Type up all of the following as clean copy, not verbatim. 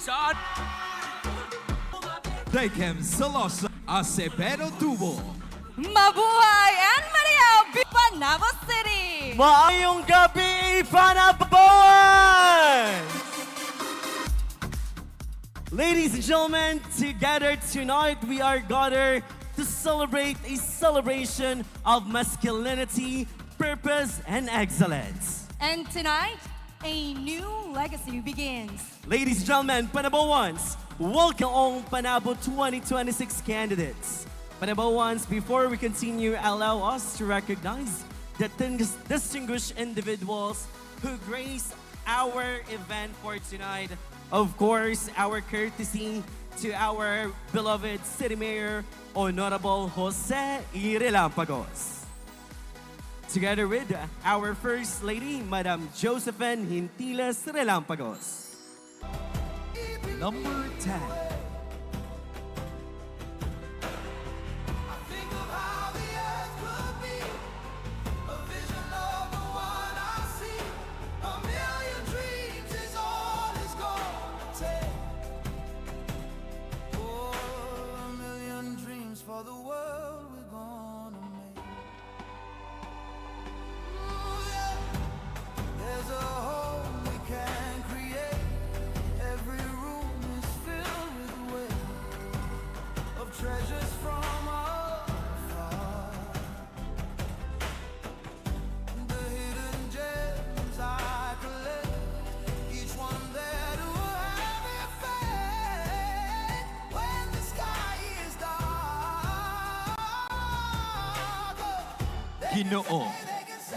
Son. Telecom Celoso Acevedo Tubo. Mabuhay and Mariel, Panabo City! Maayong gabi, Panaboan! Ladies and gentlemen, together tonight we are gathered to celebrate a celebration of masculinity, purpose, and excellence. And tonight, a new legacy begins. Ladies and gentlemen, Panaboans, welcome all Panabo 2026 candidates. Panaboans, before we continue, allow us to recognize the distinguished individuals who grace our event for tonight. Of course, our courtesy to our beloved City Mayor, Honorable 𝘕𝘢𝘯𝘢𝘮𝘢𝘀𝘕. Together with our First Lady, Madam Josephine 𝘕𝘠𝘯𝘮𝘢𝘯𝘢𝘀𝘕. Number 10. Treasures from afar, the hidden gems I collect, each one there to have effect when the sky is dark. GINOONG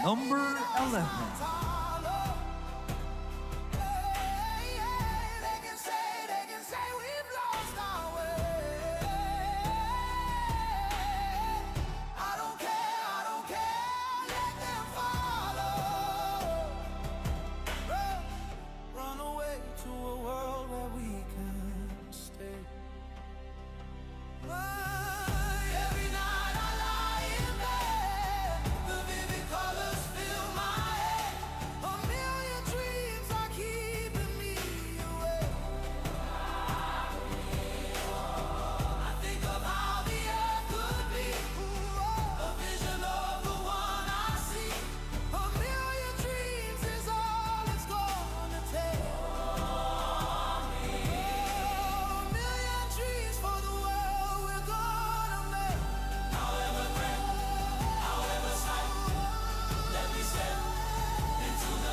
Number 11.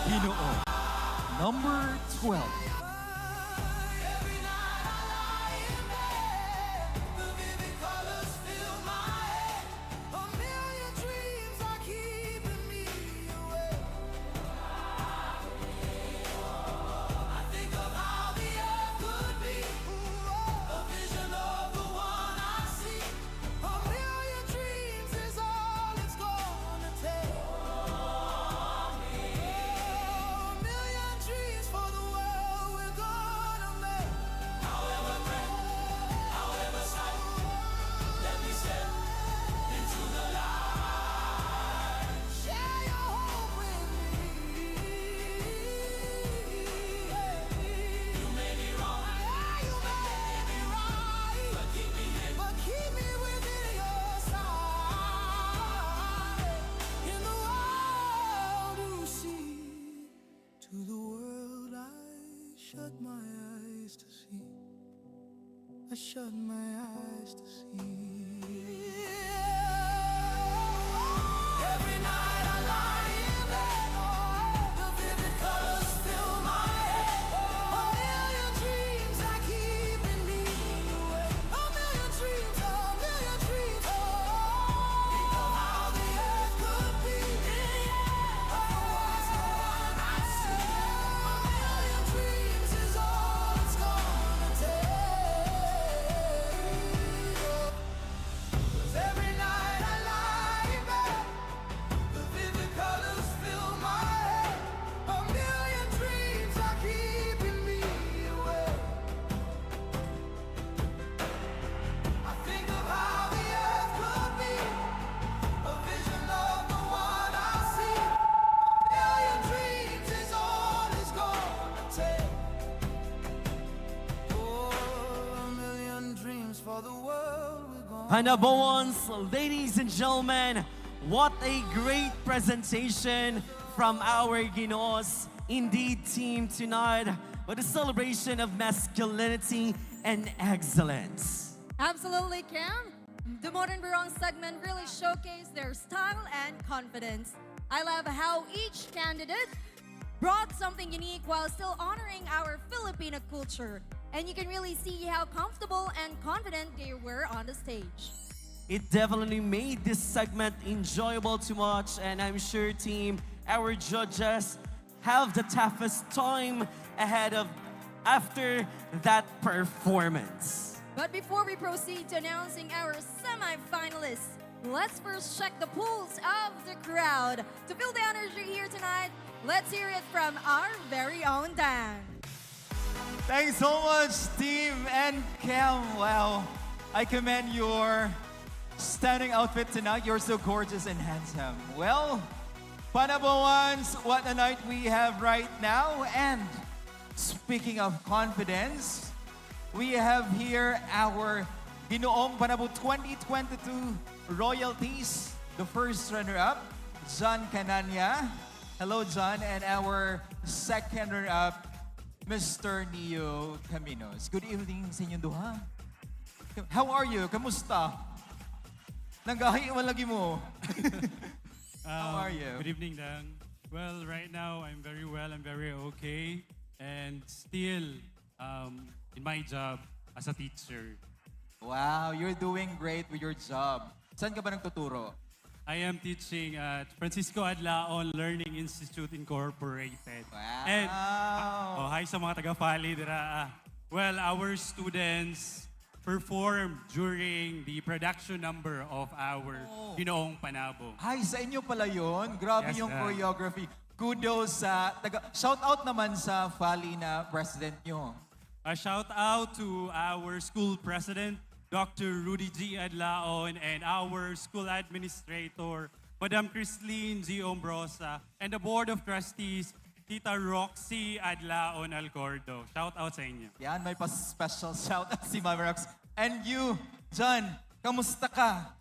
GINOONG Number 12. I shut my eyes to see. Every night I lie in bed, the vivid colors fill my head. A million dreams are keeping me awake. A million dreams, oh. Think of how the earth could be. Otherwise, no one I see. A million dreams is all it's gonna take. Panaboans, ladies and gentlemen, what a great presentation from our Ginoos Indeed team tonight with a celebration of masculinity and excellence. Absolutely, Cam. The Modern Barong segment really showcased their style and confidence. I love how each candidate brought something unique while still honoring our Filipino culture. And you can really see how comfortable and confident they were on the stage. It definitely made this segment enjoyable to watch, and I'm sure, team, our judges have the toughest time ahead of after that performance. But before we proceed to announcing our semi-finalists, let's first check the pulse of the crowd. To feel the energy here tonight, let's hear it from our very own Dan. Thanks so much, team and Cam. Wow, I commend your stunning outfit tonight. You're so gorgeous and handsome. Well, Panaboans, what a night we have right now. And speaking of confidence, we have here our Ginoong Panabo 2022 royalties. The first runner-up, John Canania. Hello, John. And our second runner-up, Mr. Neo Caminos. Good evening sa inyong duha. How are you? Kamusta? Nanggahi man lagi mo. How are you? Good evening, Dan. Well, right now I'm very well. I'm very okay, and still in my job as a teacher. Wow, you're doing great with your job. Saan ka ba nagtuturo? I am teaching at Francisco Adlaon Learning Institute Incorporated. Wow. And hi sa mga taga-Fali dira. Well, our students performed during the production number of our Ginoong Panabo. Hi, sa inyo pala yun. Grabe Yes, yung choreography. Kudos sa... Shout out naman sa Fali na president nyo. A shout out to our school president, Dr. Rudy G. Adlaon, and our school administrator, Madam Christine G. Ombrosa, and the Board of Trustees, Tita Roxy Adlaon Alcordo. Shout out sa inyo. Yan, may pa-special shout out si Mama Rox. And you, John, kamusta ka?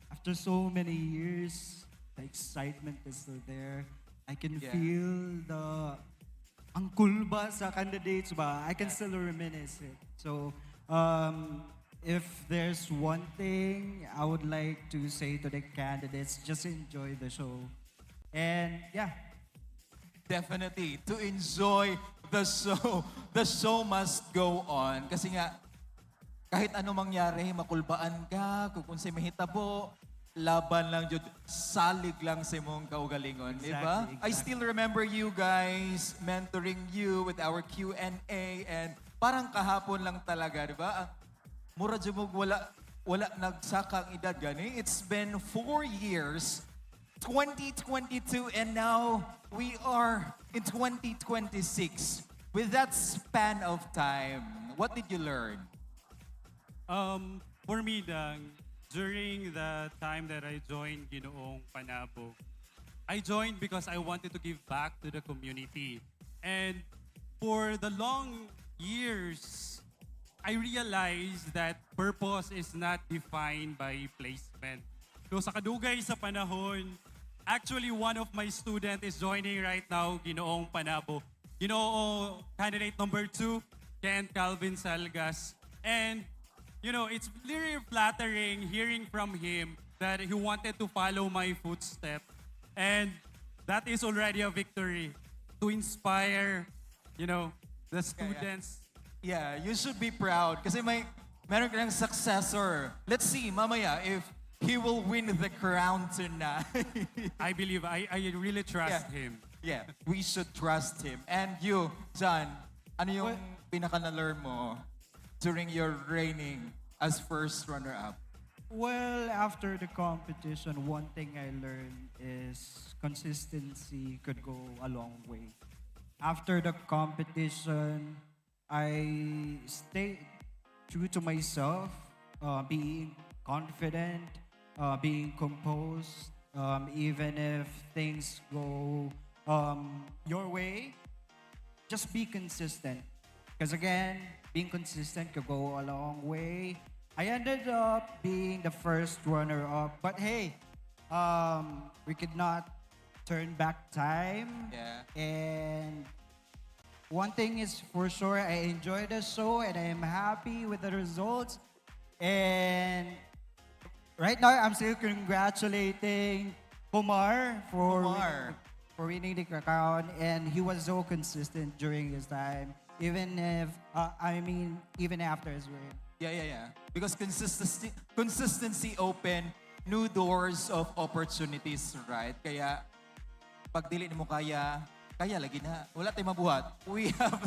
After so many years, the excitement is still there. I can Yeah. feel the ang cool ba sa candidates ba? I can still reminisce it. So, if there's one thing I would like to say to the candidates, just enjoy the show. And yeah, Definitely, to enjoy the show. The show must go on. Kasi nga, kahit ano mangyari, makulbaan ka, kung say mahitabo, laban lang jud, salig lang sa mong kaugalingon, di ba? Exactly, I still remember you guys mentoring you with our Q&A, and parang kahapon lang talaga, di ba? Mura jud mo wala nagsaka ang edad gani. It's been 4 years, 2022, and now we are in 2026. With that span of time, what did you learn? For me, Dang, during the time that I joined Ginoong Panabo, I joined because I wanted to give back to the community. And for the long years, I realized that purpose is not defined by placement. So sa kadugay sa panahon, actually one of my students is joining right now Ginoong Panabo. Ginoo candidate number 2, Ken Calvin Salgas. And you know, it's really flattering hearing from him that he wanted to follow my footsteps. And that is already a victory to inspire, you know, the students. Yeah, you should be proud kasi meron ka ng successor. Let's see, mamaya, if he will win the crown tonight. I believe, I really trust him. Yeah, we should trust him. And you, John, ano yung pinaka-na-learn mo during your reigning as first runner-up? well, after the competition, one thing I learned is consistency could go a long way. After the competition, I stayed true to myself, being confident, being composed, even if things go your way, just be consistent. Because again, being consistent could go a long way. I ended up being the first runner-up. But hey, we could not turn back time. Yeah. And one thing is for sure, I enjoyed the show and I am happy with the results. And right now, I'm still congratulating Kumar for winning the crown, and he was so consistent during his time, even if even after his win. Yeah. Because consistency open new doors of opportunities, right? Kaya pag dili mo kaya lagi na. Wala tayong mabuhat. We have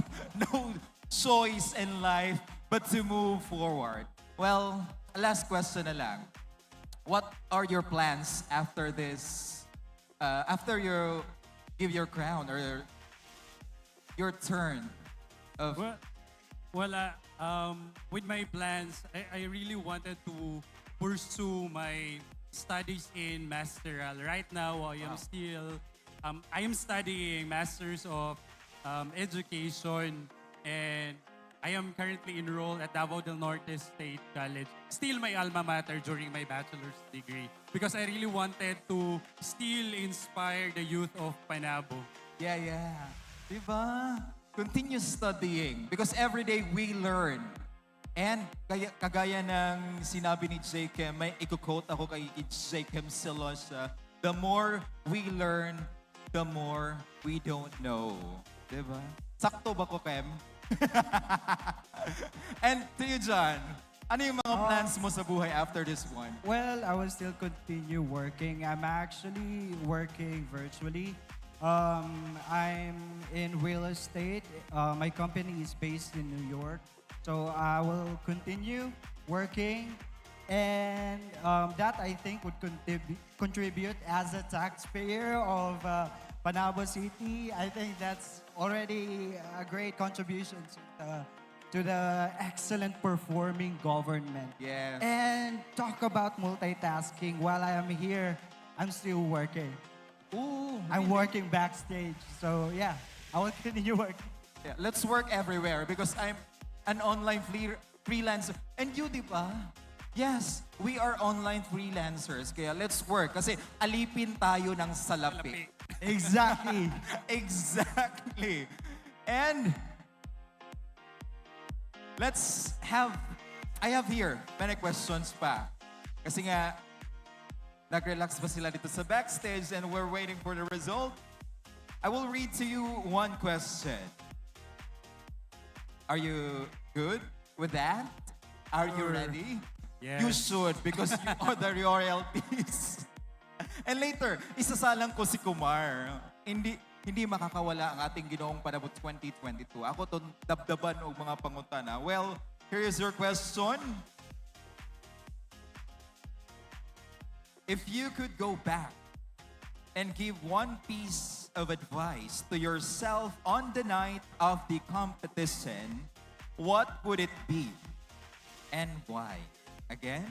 no choice in life but to move forward. Well, last question na lang. What are your plans after this? After you give your crown or your turn of With my plans, I really wanted to pursue my studies in masteral. Right now, I am studying Masters of Education, and I am currently enrolled at Davao del Norte State College. Still my alma mater during my bachelor's degree because I really wanted to still inspire the youth of Panabo. Yeah. Diba? Continue studying because every day we learn. And kagaya ng sinabi ni 𝘕𝘢𝘯𝘀, may i-quote ako kay 𝘕𝘢𝘯𝘮𝘀, the more we learn, the more we don't know. Diba? Sakto ba ko, Kem? And to you, John, ano yung mga plans mo sa buhay after this one? Well, I will still continue working. I'm actually working virtually. I'm in real estate. My company is based in New York. So I will continue working. And that I think would contribute as a taxpayer of Panabo City. I think that's already a great contribution to the excellent performing government. Yes. And talk about multitasking. While I am here, I'm still working. Ooh, I'm working backstage. So yeah, I will continue working. yeah, let's work everywhere because I'm an online freelancer. And you, di ba? Yes, we are online freelancers. Kaya let's work. Kasi alipin tayo ng salapi. Exactly. Exactly. And I have here many questions pa. Kasi nga, nag-relax pa sila dito sa backstage and we're waiting for the result. I will read to you one question. Are you good with that? Are you ready? Yes. You should because you are the royalties. And later, isasalang ko si Kumar. Hindi makakawala ang ating Ginoong Panabot 2022. Ako to dabdaban og mga pangutana. Well, here is your question. If you could go back and give one piece of advice to yourself on the night of the competition, what would it be and why? Again,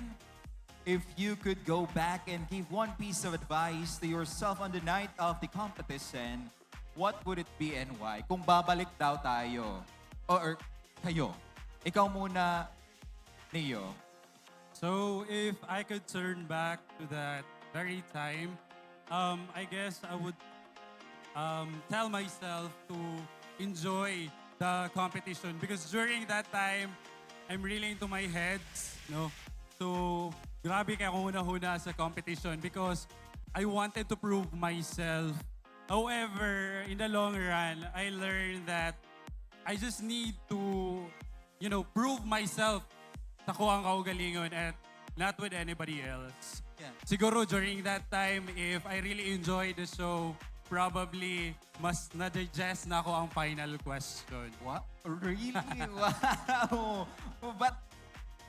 if you could go back and give one piece of advice to yourself on the night of the competition, what would it be and why? Kung babalik daw tayo, or kayo, ikaw muna, Neo. So if I could turn back to that very time, I guess I would tell myself to enjoy the competition because during that time, I'm really into my heads, no? So grabe kaya ako huna-huna sa competition because I wanted to prove myself. However, in the long run, I learned that I just need to, prove myself sa kuwang kaugalingon and not with anybody else. Yeah. Siguro during that time, if I really enjoyed the show, probably mas na-digest na ako ang final question. What? Really? Wow! But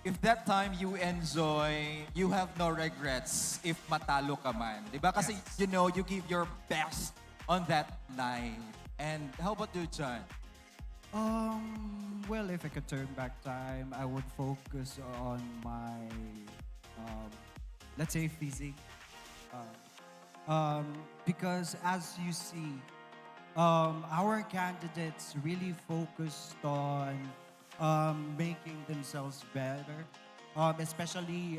if that time you enjoy, you have no regrets if matalo ka man. Diba? Kasi, you give your best on that night. And how about you, John? Well, if I could turn back time, I would focus on my, let's say, physique. Because as you see, our candidates really focused on making themselves better. especially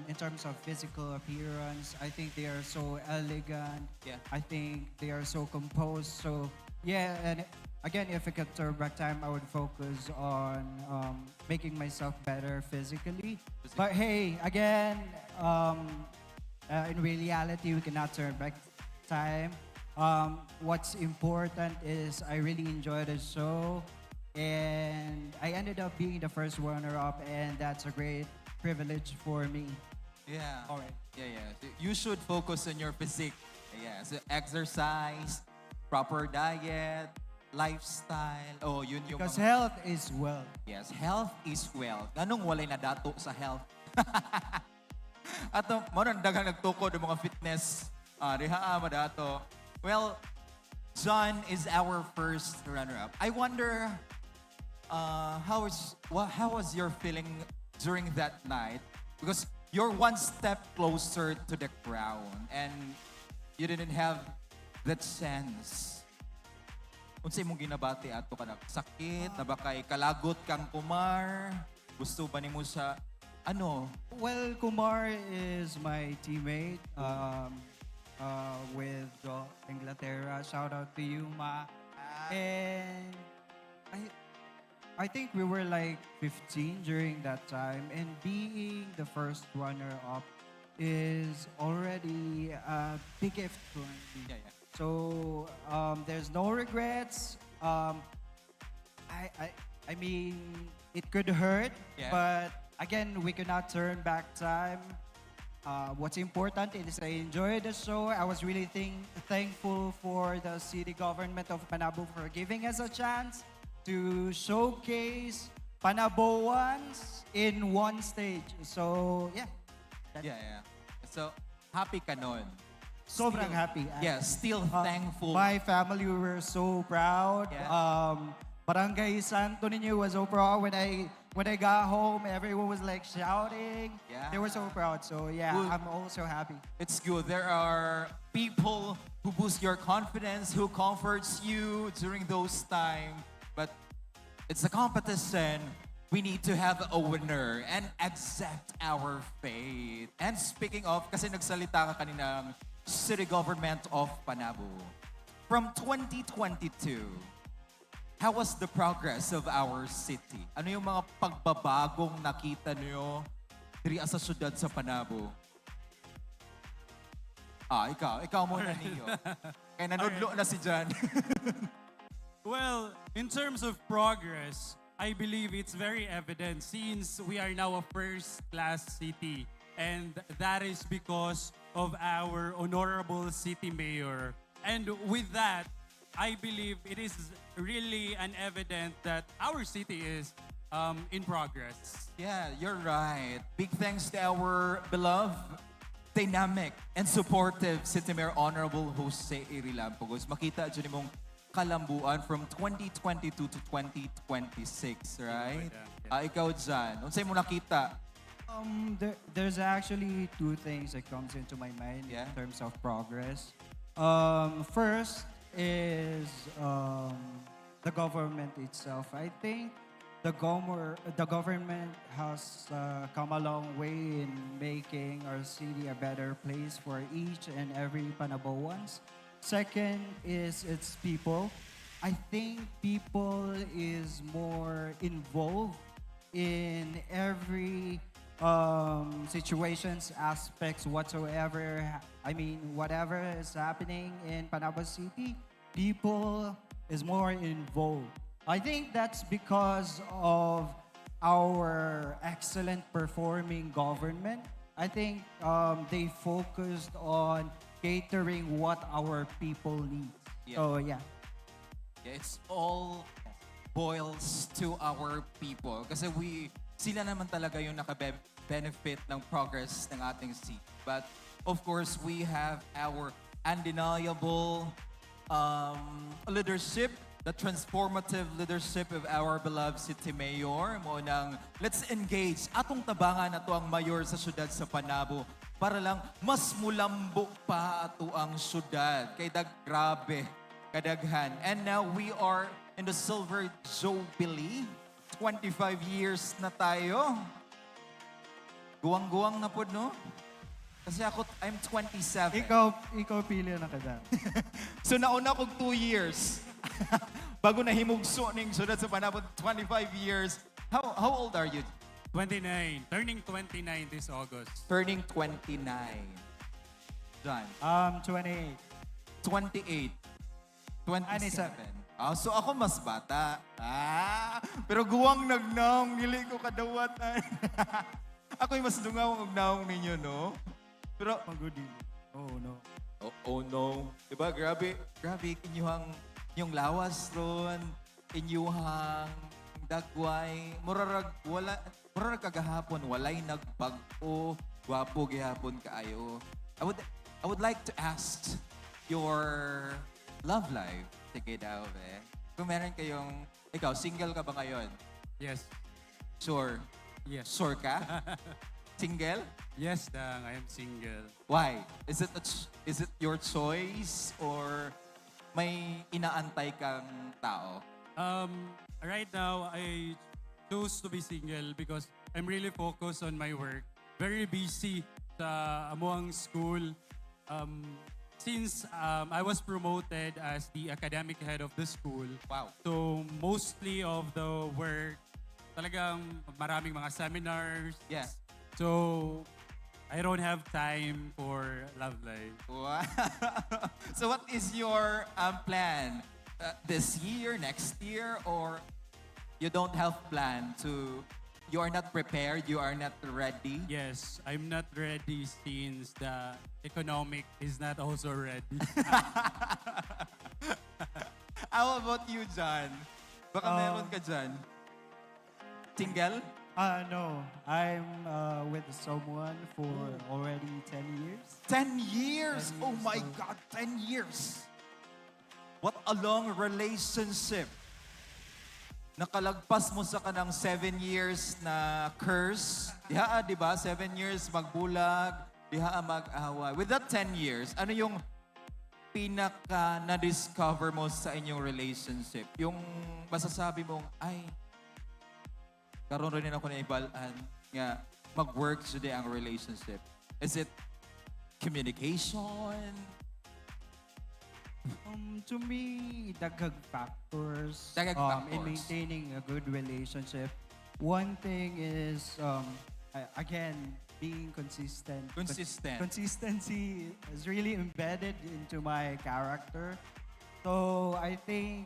in terms of physical appearance. I think they are so elegant. Yeah. I think they are so composed. So yeah, and again, if I could turn back time, I would focus on making myself better physically. But hey, again, in reality, we cannot turn back time. What's important is I really enjoyed the show, and I ended up being the first runner-up, and that's a great privilege for me. Yeah. All right. Yeah. So you should focus on your physique. Yeah. So exercise, proper diet, lifestyle. Oh, yun yung Because mga- health is wealth. Yes, health is wealth. Ganong walay na dato sa health. At mo nang daghang nagtukod ng mga fitness. Diha madato. Well, John is our first runner-up. I wonder how was your feeling during that night? Because you're one step closer to the crown and you didn't have that chance. Unsay mong ginabati ato ka sakit na ba kay kalagot kang kumar? Gusto ba nimo sa ano? Well, Kumar is my teammate with Inglaterra. Shout out to you, Ma. And I think we were like 15 during that time, and being the first runner-up is already a big gift for me. Yeah. So there's no regrets. I mean, it could hurt, Yeah. but again, we cannot turn back time. What's important is I enjoyed the show. I was really thankful for the city government of Panabo for giving us a chance to showcase Panaboans in one stage. So yeah, Yeah. So, happy ka nun. sobrang happy. Yeah, still thankful. My family were so proud. Yeah. Barangay Santo Niño was so proud when I got home. Everyone was like shouting. Yeah. They were so proud. So yeah, Good. I'm also happy. It's good. There are people who boost your confidence, who comforts you during those times. But it's a competition. We need to have a winner and accept our fate. And speaking of, kasi nagsalita ka kanina ng City Government of Panabo. From 2022, how was the progress of our city? Ano yung mga pagbabagong nakita niyo diri sa syudad sa Panabo? Ikaw muna niyo. Kaya nanudlo na si John. Well, in terms of progress, I believe it's very evident since we are now a first-class city. And that is because of our honorable city mayor. And with that, I believe it is really an evident that our city is in progress. Yeah, you're right. Big thanks to our beloved, dynamic, and supportive City Mayor Honorable Jose Irilampogos. Makita dyan mong kalambuan from 2022 to 2026, right? Ikaw dyan. Unsay mo nakita? There's actually two things that comes into my mind Yeah. in terms of progress. First is the government itself. I think the government has come a long way in making our city a better place for each and every Panaboans. Second is its people. I think people is more involved in every situations, aspects whatsoever. I mean, whatever is happening in Panabo City, people is more involved. I think that's because of our excellent performing government. I think they focused on catering what our people need. Yeah. So yeah. Yeah, it's all boils to our people. Kasi sila naman talaga yung naka-benefit ng progress ng ating city. But of course, we have our undeniable leadership, the transformative leadership of our beloved city mayor. Mo nang let's engage atong tabangan ato ang mayor sa syudad sa Panabo para lang mas mulambo pa ato ang syudad. Kay grabe kadaghan. And now we are in the Silver Jubilee. 25 years na tayo. Guwang-guwang na po, no? Kasi ako, I'm 27. Ikaw pili na ka dyan. So nauna kong 2 years. Bago na himugso ning sunod sa panabot 25 years. How old are you? 29. Turning 29 this August. Turning 29. John? 28. 28. 27. So ako mas bata. Pero guwang nagnaong, nili ko kadawatan. Ako'y mas dungaw ang naong ninyo, no? Pero, Pagudi. Oh, no. oh no. Diba, grabe, inyong lawas ron, inyong dagway, murarag kagahapon, walay nagbago, gwapo gihapon kaayo. I would like to ask your love life. Sige daw, Kung meron kayong, ikaw, single ka ba ngayon? Yes. Sure. Yes. Sure ka? Single? Yes, Dang. I am single. Why? Is it your choice or may inaantay kang tao? Right now, I chose to be single because I'm really focused on my work. Very busy sa amuang school. Since I was promoted as the academic head of the school. Wow. So mostly of the work, talagang maraming mga seminars. Yeah. So I don't have time for love life. Wow. So what is your plan? This year, next year, or you don't have plan to, you are not prepared, you are not ready? Yes, I'm not ready since the economic is not also ready. How about you, John? Baka meron ka dyan. Single? No. I'm with someone for already 10 years. 10 years? 10 Oh years my old. God, 10 years. What a long relationship. Nakalagpas mo sa kanang 7 years na curse. Diha, di ba? 7 years magbulag, diha mag-away. With that 10 years, ano yung pinaka na-discover mo sa inyong relationship? Yung masasabi mong, ay, karoon rin ako na ibalaan nga mag-work today ang relationship. Is it communication? To me, daghang factors Daghang in factors. maintaining a good relationship. One thing is, again, being consistent. Consistent. Consistency is really embedded into my character. So I think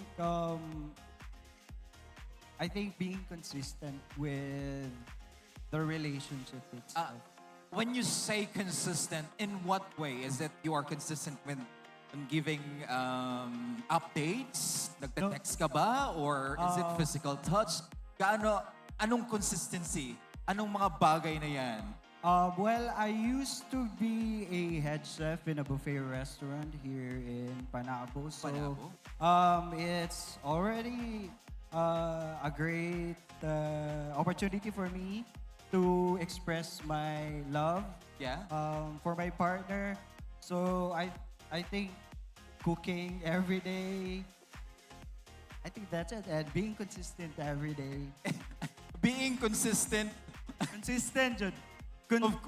being consistent with the relationship itself. When you say consistent, in what way? Is it you are consistent with giving updates? Nagte-text ka ba? Or is it physical touch? Anong consistency? Anong mga bagay na yan? Well, I used to be a head chef in a buffet restaurant here in Panabo. So, Panabo? it's already a great opportunity for me to express my love Yeah? for my partner. So, I think cooking every day, I think that's it. And being consistent every day. Being consistent Consistent, Jud.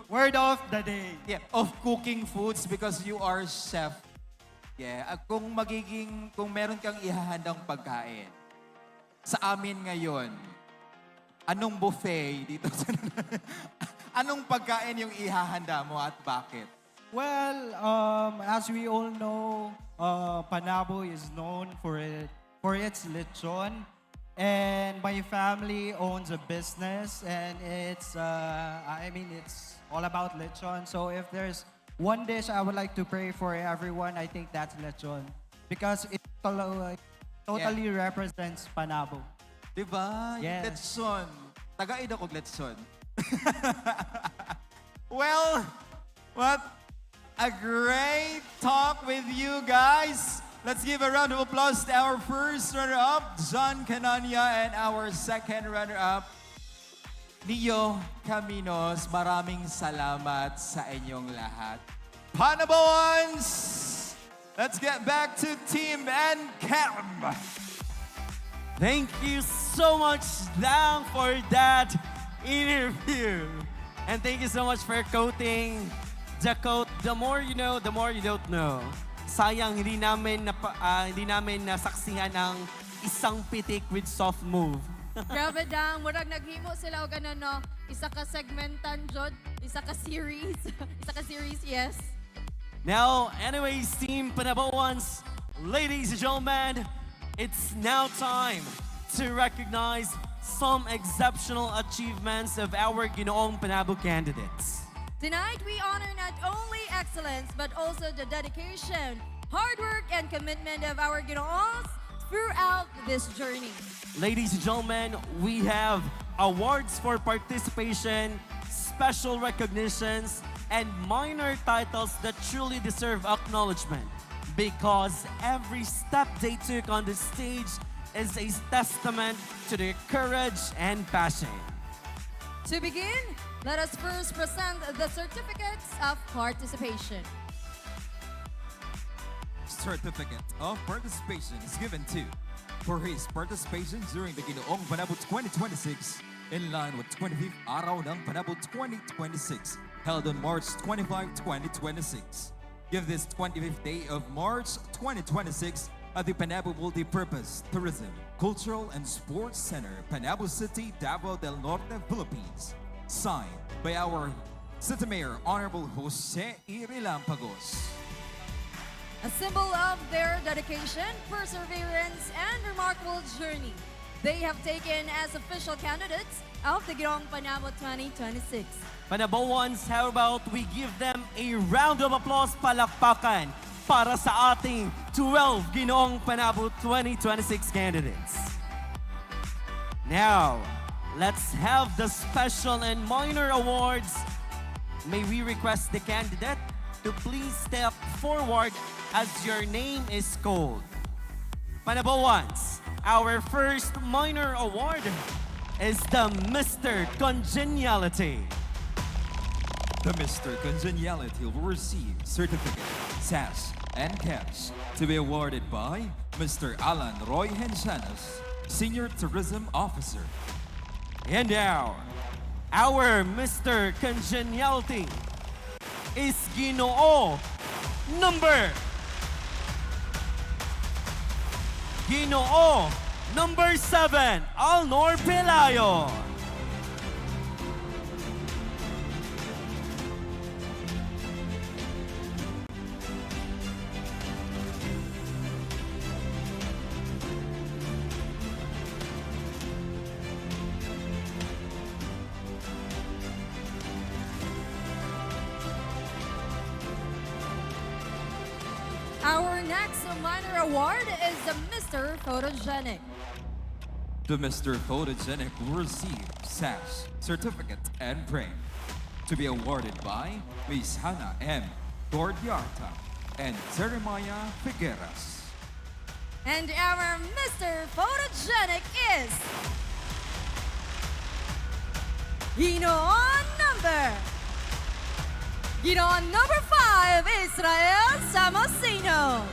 Word of the day. yeah, of cooking foods because you are chef. Yeah, kung meron kang ihahandang pagkain, sa amin ngayon, anong buffet dito? Anong pagkain yung ihahanda mo at bakit? Well, as we all know, Panabo is known for its lechon, and my family owns a business, and it's all about lechon. So if there's one dish I would like to pray for everyone, I think that's lechon, because it totally represents Panabo. Diba? Yes. Letson. Taga-ida ko letson. Well, what a great talk with you guys. Let's give a round of applause to our first runner-up, John Canania, and our second runner-up, Neo Caminos. Maraming salamat sa inyong lahat. Panaboans! Let's get back to Team and Cam. Thank you so much, Dang, for that interview. And thank you so much for quoting the quote, the more you know, the more you don't know. Sayang hindi namin nasaksihan ang isang pitik with soft move. Grabe dang, murag naghimo sila o ganun, no? Isa ka segmentan, Jod. Isa ka series. Isa ka series, yes. Now, anyways, Team Panabo Ones, ladies and gentlemen, it's now time to recognize some exceptional achievements of our Ginoong Panabo candidates. Tonight, we honor not only excellence, but also the dedication, hard work, and commitment of our Ginoongs throughout this journey. Ladies and gentlemen, we have awards for participation, special recognitions, and minor titles that truly deserve acknowledgement because every step they took on the stage is a testament to their courage and passion. To begin, let us first present the certificates of participation. Certificate of participation is given to for his participation during the Ginoong Panabo 2026 in line with 25th Araw ng Panabo 2026 held on March 25, 2026. Give this 25th day of March 2026 at the Panabo Multipurpose Tourism, Cultural and Sports Center, Panabo City, Davao del Norte, Philippines. Signed by our City Mayor Honorable 𝘕𝘢𝘯𝘢𝘯𝘢𝘮𝘢. A symbol of their dedication, perseverance, and remarkable journey they have taken as official candidates of the Ginoong Panabo 2026. Panabo Ones, how about we give them a round of applause, palakpakan, para sa ating 12 Ginoong Panabo 2026 candidates. Now, let's have the special and minor awards. May we request the candidate to please step forward as your name is called. Panabo Ones, our first minor award is the Mr. Congeniality. The Mr. Congeniality will receive certificate, sash, and cash to be awarded by Mr. Alan Roy Hensanas, Senior Tourism Officer. And now, our Mr. Congeniality is Ginoo number Ginoo number 7, Alnor Pelayo. Our next minor award is the Mr. Photogenic. The Mr. Photogenic will receive sash, certificate, and frame to be awarded by Ms. Hannah M. Gordiarta and Jeremiah Figueras. And our Mr. Photogenic is Ginoon number 5, Israel Samosino.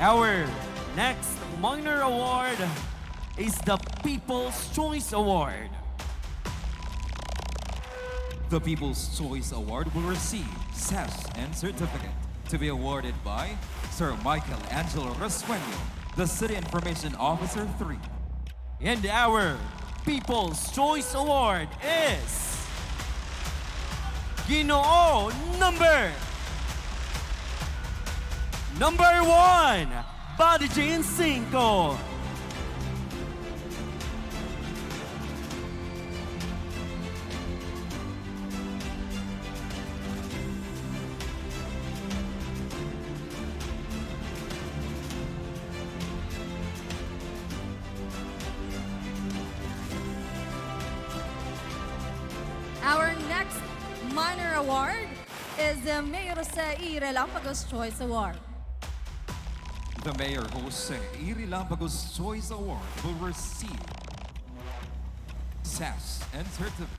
Our next minor award is the People's Choice Award. The People's Choice Award will receive sash and certificate to be awarded by Sir Michael Angelo Resueño, the City Information Officer 3. And our People's Choice Award is Ginoo number 1, Badijin 5. Our next minor award is the 𝘕𝘢𝘨𝘯𝘢𝘮𝘢𝘀𝑜's Choice Award. The Mayor Jose 𝘕𝘢𝘨𝘯𝘢𝘮𝘢𝘀 Choice Award will receive SAS and certificate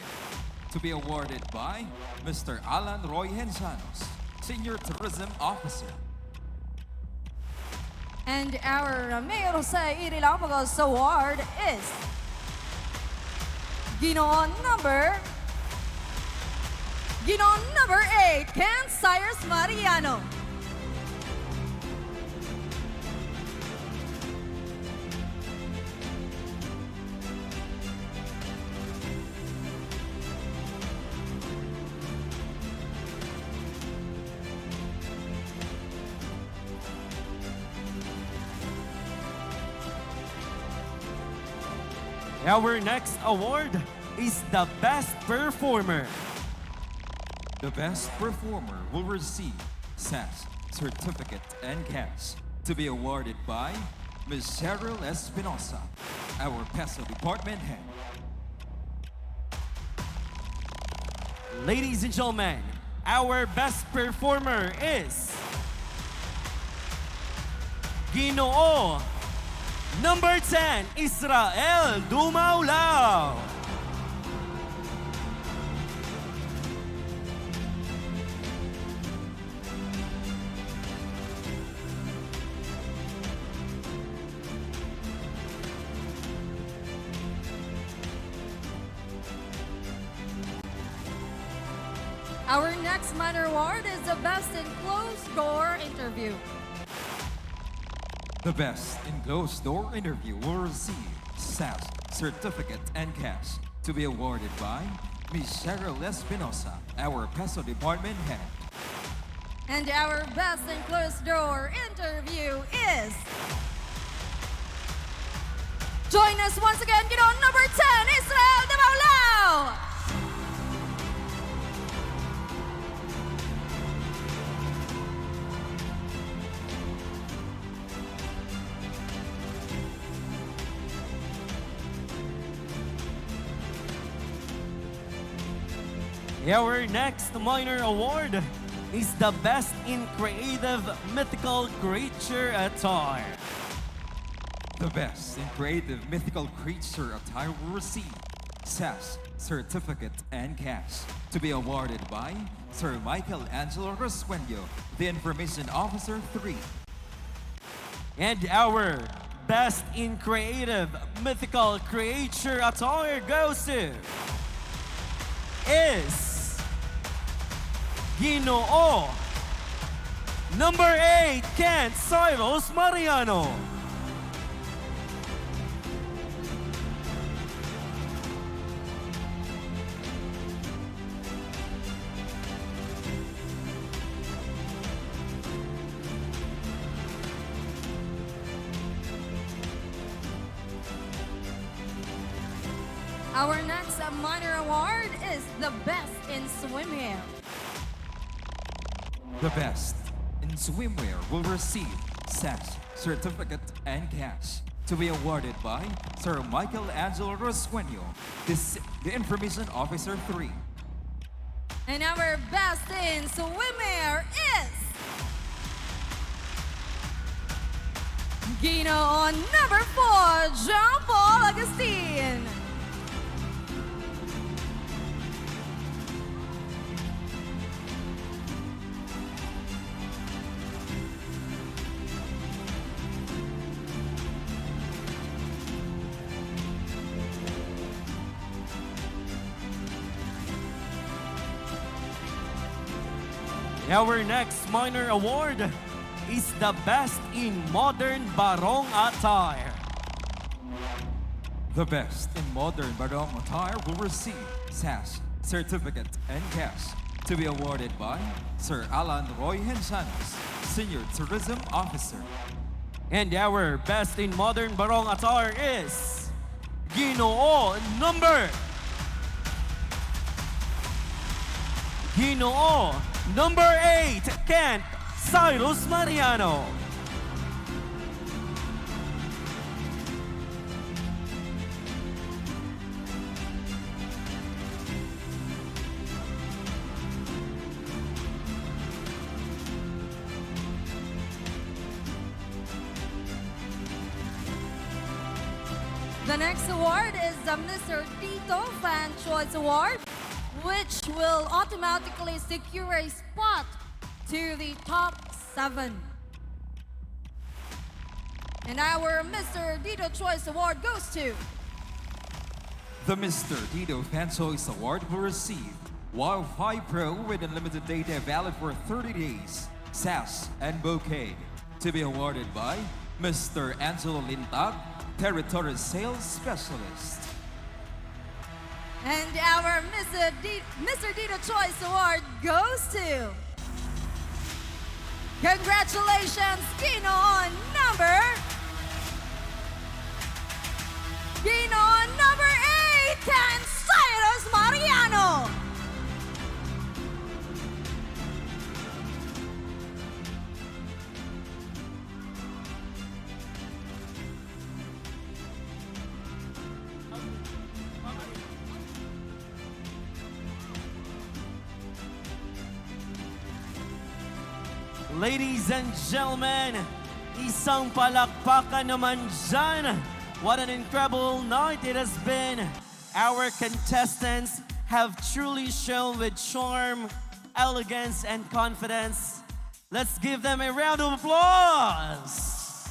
to be awarded by Mr. Alan Roy Hensanos, Senior Tourism Officer. And our 𝘕𝘢𝘨𝘯𝘢𝘮𝘢𝘀 Award is Ginoong number 8, Ken Cyrus Mariano. Our next award is the Best Performer. The best performer will receive SAS, certificate, and cash to be awarded by Ms. Cheryl Espinosa, our PESO department head. Ladies and gentlemen, our best performer is Ginoo number 10, Israel Dumaulao. Our next minor award is the Best in Closed Door Interview. The best in closed door interview will receive SAS, certificate, and cash to be awarded by Ms. Cheryl Espinosa, our PESO department head. And our Best in Closed Door Interview is... Join us once again, Ginoong number 10, Israel Dumaulao. Our next minor award is the Best in Creative Mythical Creature Attire. The best in creative mythical creature attire will receive SAS, certificate, and cash to be awarded by Sir Michelangelo Rosquenio, the Information Officer 3. And our Best in Creative Mythical Creature Attire goes to is Ginoo number 8, Ken Cyrus Mariano. Our next minor award is the Best in Swimwear. The best in swimwear will receive SAS, certificate, and cash to be awarded by Sir Michelangelo Rosquenio, the Information Officer 3. And our Best in Swimwear is... Ginoo number 4, John Paul Agustin. Our next minor award is the Best in Modern Barong Attire. The best in modern barong attire will receive SAS, certificate, and cash to be awarded by Sir Alan Roy Hensanos, Senior Tourism Officer. And our Best in Modern Barong Attire is Ginoo number 8, Kent Cyrus Mariano. The next award is the Mr. Tito Fan Choice Award, which will automatically secure a spot to the top 7. And our Mr. Tito Choice Award goes to The Mr. Tito Fan Choice Award will receive Wi-Fi Pro with unlimited data valid for 30 days, SAS and bouquet, to be awarded by Mr. Angelo Lintag, Territory Sales Specialist. And our Mr. Tito Choice Award goes to... Congratulations, GINOONG number 8, 𝘗𝘢𝘯𝘢𝘮𝘢𝘀 Mariano. Ladies and gentlemen, isang palakpakan naman dyan. What an incredible night it has been. Our contestants have truly shown with charm, elegance, and confidence. Let's give them a round of applause.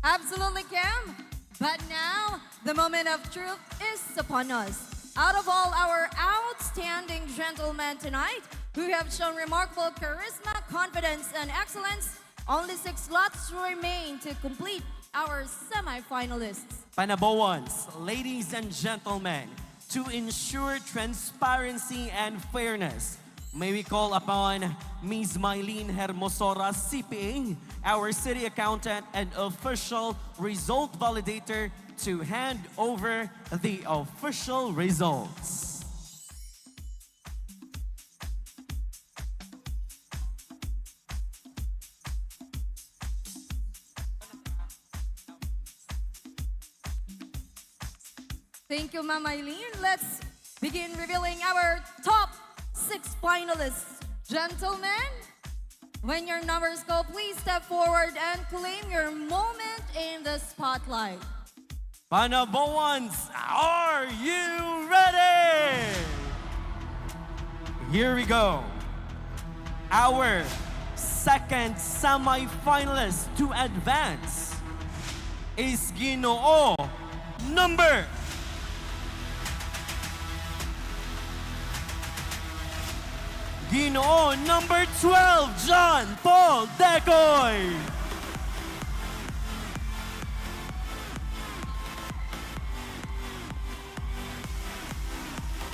Absolutely, Cam. But now, the moment of truth is upon us. Out of all our outstanding gentlemen tonight, who have shown remarkable charisma, confidence, and excellence, only 6 slots remain to complete our semifinalists. Panaboans, ladies and gentlemen, to ensure transparency and fairness, may we call upon Ms. Mylene Hermosora, CPA, our city accountant and official result validator, to hand over the official results. Thank you, Ma'am Eileen. Let's begin revealing our top 6 finalists. Gentlemen, when your numbers go, please step forward and claim your moment in the spotlight. Panaboans, are you ready? Here we go. Our second semi-finalist to advance is Ginoo number 12, John Paul Decoy.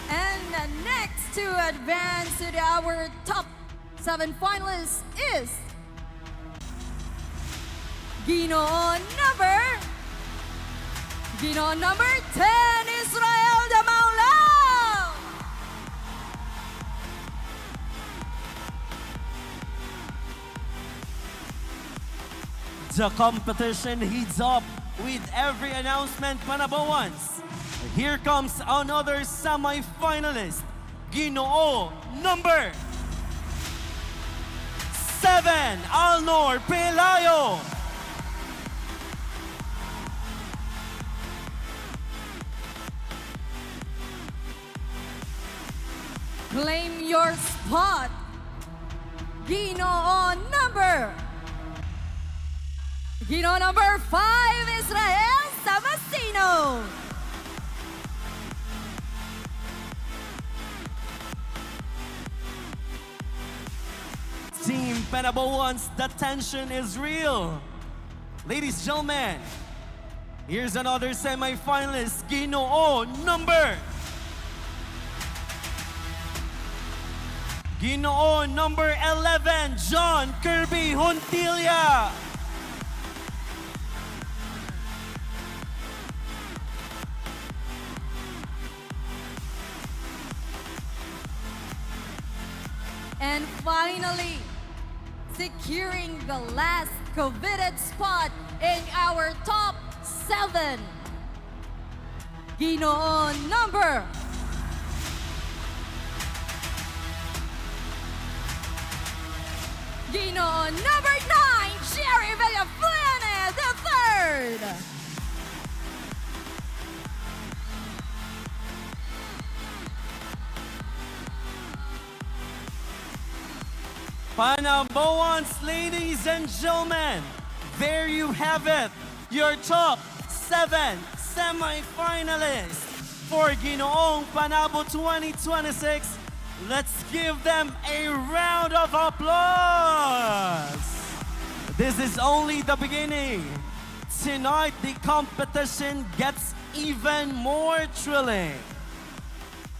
And next to advance to our top 7 finalists is Ginoo number 10, Israel Damaulao. The competition heats up with every announcement, Panaboans. Here comes another semi-finalist, Ginoo number 7, Alnor Pelayo. Claim your spot, Ginoo number 5, Israel Samasino. Team Panaboans, the tension is real. Ladies and gentlemen, here's another semi-finalist, Ginoo number 11, John Kirby Huntilla. And finally, securing the last coveted spot in our top 7, Ginoo number 9, Jerry Villafuene III. Panaboans, ladies and gentlemen, there you have it, your top 7 semifinalists for Ginoong Panabo 2026. Let's give them a round of applause. This is only the beginning. Tonight, the competition gets even more thrilling.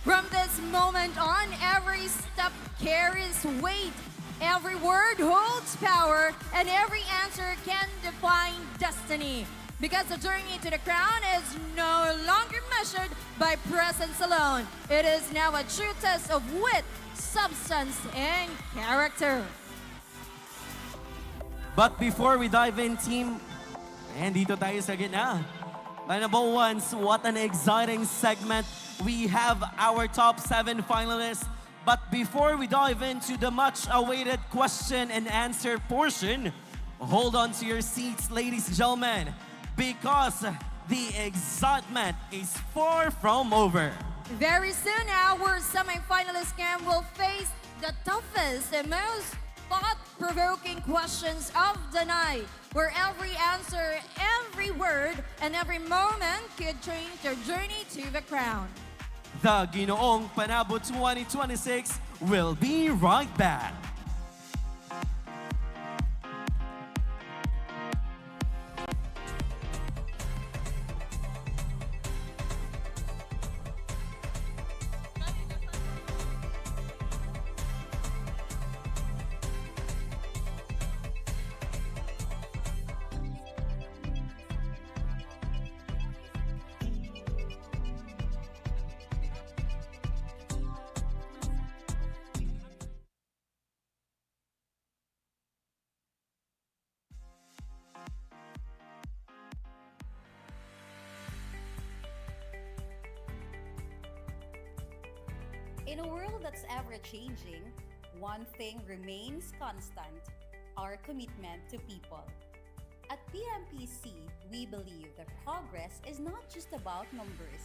From this moment on, every step carries weight. Every word holds power, and every answer can define destiny. Because the journey to the crown is no longer measured by presence alone. It is now a true test of wit, substance, and character. But before we dive in, team, and dito tayo sa gitna. Panaboans, what an exciting segment. We have our top 7 finalists. But before we dive into the much-awaited question and answer portion, hold on to your seats, ladies and gentlemen, because the excitement is far from over. Very soon, our semifinalist camp will face the toughest and most thought-provoking questions of the night, where every answer, every word, and every moment could change their journey to the crown. The Ginoong Panabo 2026 will be right back. In a world that's ever-changing, one thing remains constant: our commitment to people. At PMPC, we believe that progress is not just about numbers.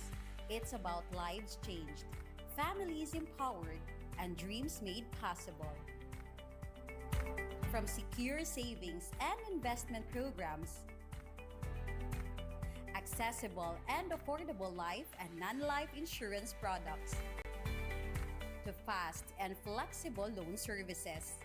It's about lives changed, families empowered, and dreams made possible. From secure savings and investment programs, accessible and affordable life and non-life insurance products, to fast and flexible loan services.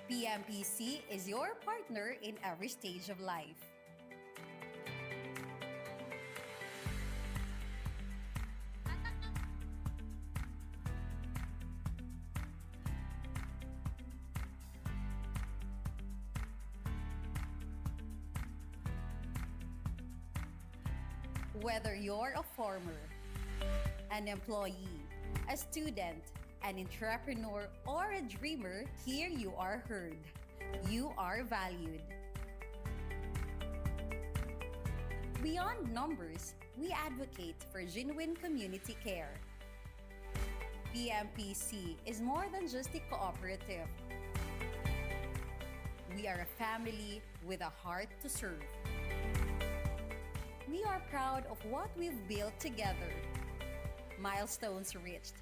PMPC is your partner in every stage of life. Whether you're a farmer, an employee, a student, an entrepreneur, or a dreamer, here you are heard. You are valued. Beyond numbers, we advocate for genuine community care. PMPC is more than just a cooperative. We are a family with a heart to serve. We are proud of what we've built together. Milestones reached,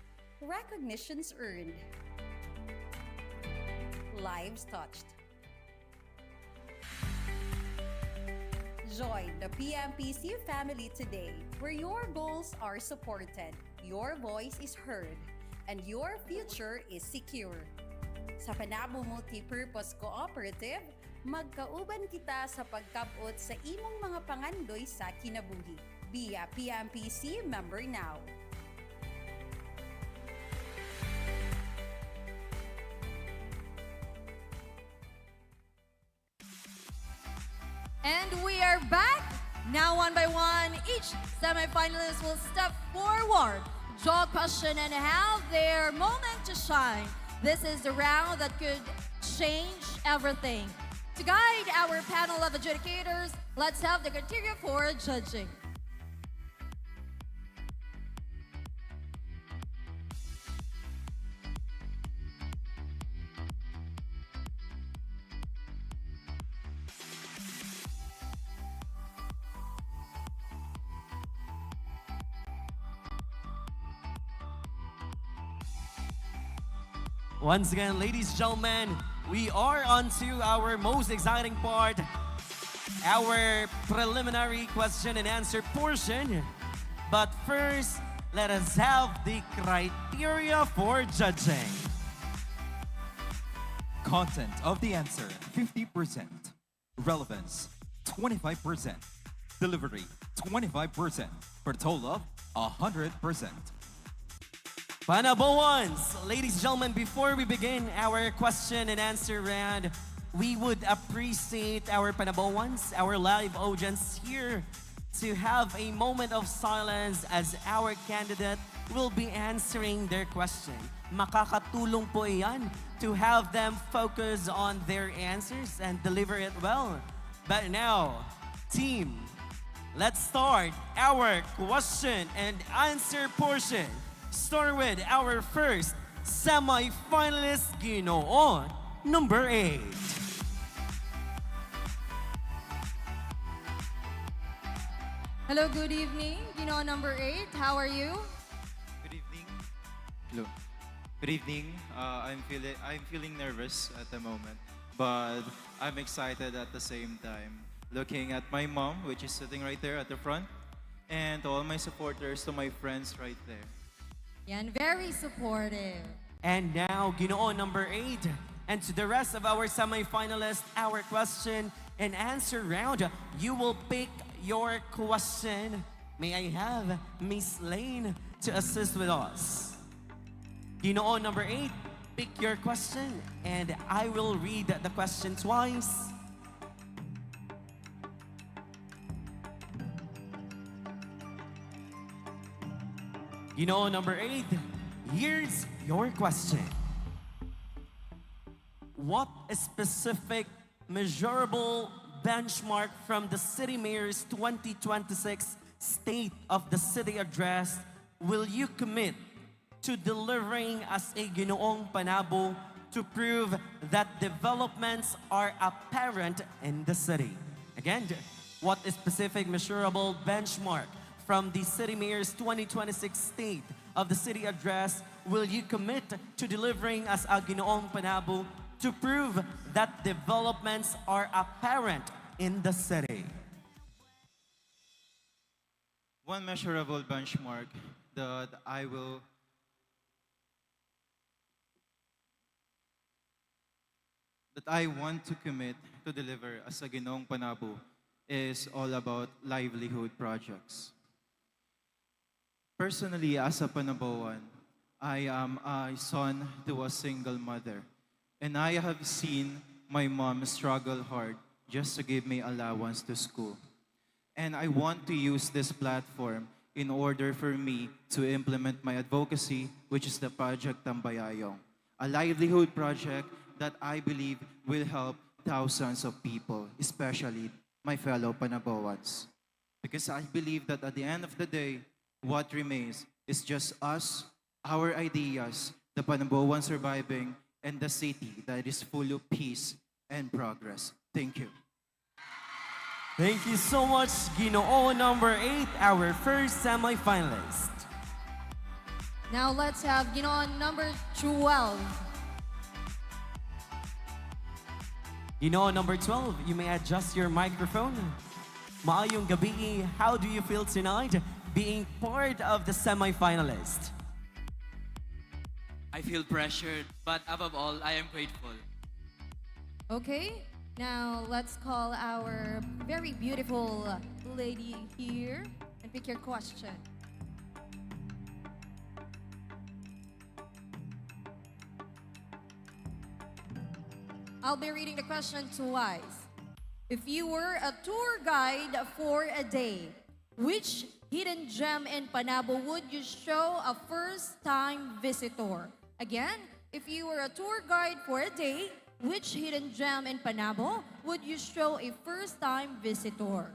recognitions earned, lives touched. Join the PMPC family today, where your goals are supported, your voice is heard, and your future is secure. Sa Panabo Multipurpose Cooperative, magkauban kita sa pagkabot sa imong mga pangandoy sa kinabuhi. Be a PMPC member now. And we are back. Now, one by one, each semifinalist will step forward, draw a question, and have their moment to shine. This is the round that could change everything. To guide our panel of adjudicators, let's have the criteria for judging. Once again, ladies and gentlemen, we are on to our most exciting part, our preliminary question and answer portion. But first, let us have the criteria for judging. Content of the answer, 50%. Relevance, 25%. Delivery, 25%. For a total of 100%. Panaboans, ladies and gentlemen, before we begin our question and answer round, we would appreciate our Panaboans, our live audience here, to have a moment of silence as our candidate will be answering their question. Makakatulong po iyan to have them focus on their answers and deliver it well. But now, team, let's start our question and answer portion. Start with our first semi-finalist, Ginoong number 8. Hello, good evening. Number 8, how are you? Good evening. Hello. Good evening. I'm feeling nervous at the moment, but I'm excited at the same time. Looking at my mom, which is sitting right there at the front, and to all my supporters, to my friends right there. Yan, very supportive. And now, Ginoong number 8. And to the rest of our semi-finalists, our question and answer round, you will pick your question. May I have Miss Lane to assist with us? Ginoong number 8, pick your question and I will read the question twice. Ginoong number 8, here's your question. What specific measurable benchmark from the City Mayor's 2026 State of the City Address will you commit to delivering as a Ginoong Panabo to prove that developments are apparent in the city? Again, what specific measurable benchmark from the City Mayor's 2026 State of the City Address will you commit to delivering as a Ginoong Panabo to prove that developments are apparent in the city? One measurable benchmark that I want to commit to deliver as a Ginoong Panabo is all about livelihood projects. Personally, as a Panaboan, I am a son to a single mother. And I have seen my mom struggle hard just to give me allowance to school. And I want to use this platform in order for me to implement my advocacy, which is the Project Tambayayong, a livelihood project that I believe will help thousands of people, especially my fellow Panaboans. Because I believe that at the end of the day, what remains is just us, our ideas, the Panaboan surviving, and the city that is full of peace and progress. Thank you. Thank you so much, Ginoong number 8, our first semi-finalist. Now let's have number 12. Ginoong number 12, you may adjust your microphone. Maayong gabi, how do you feel tonight being part of the semi-finalist? I feel pressured, but above all, I am grateful. Okay, now let's call our very beautiful lady here and pick your question. I'll be reading the question twice. If you were a tour guide for a day, which hidden gem in Panabo would you show a first-time visitor? Again, if you were a tour guide for a day, which hidden gem in Panabo would you show a first-time visitor?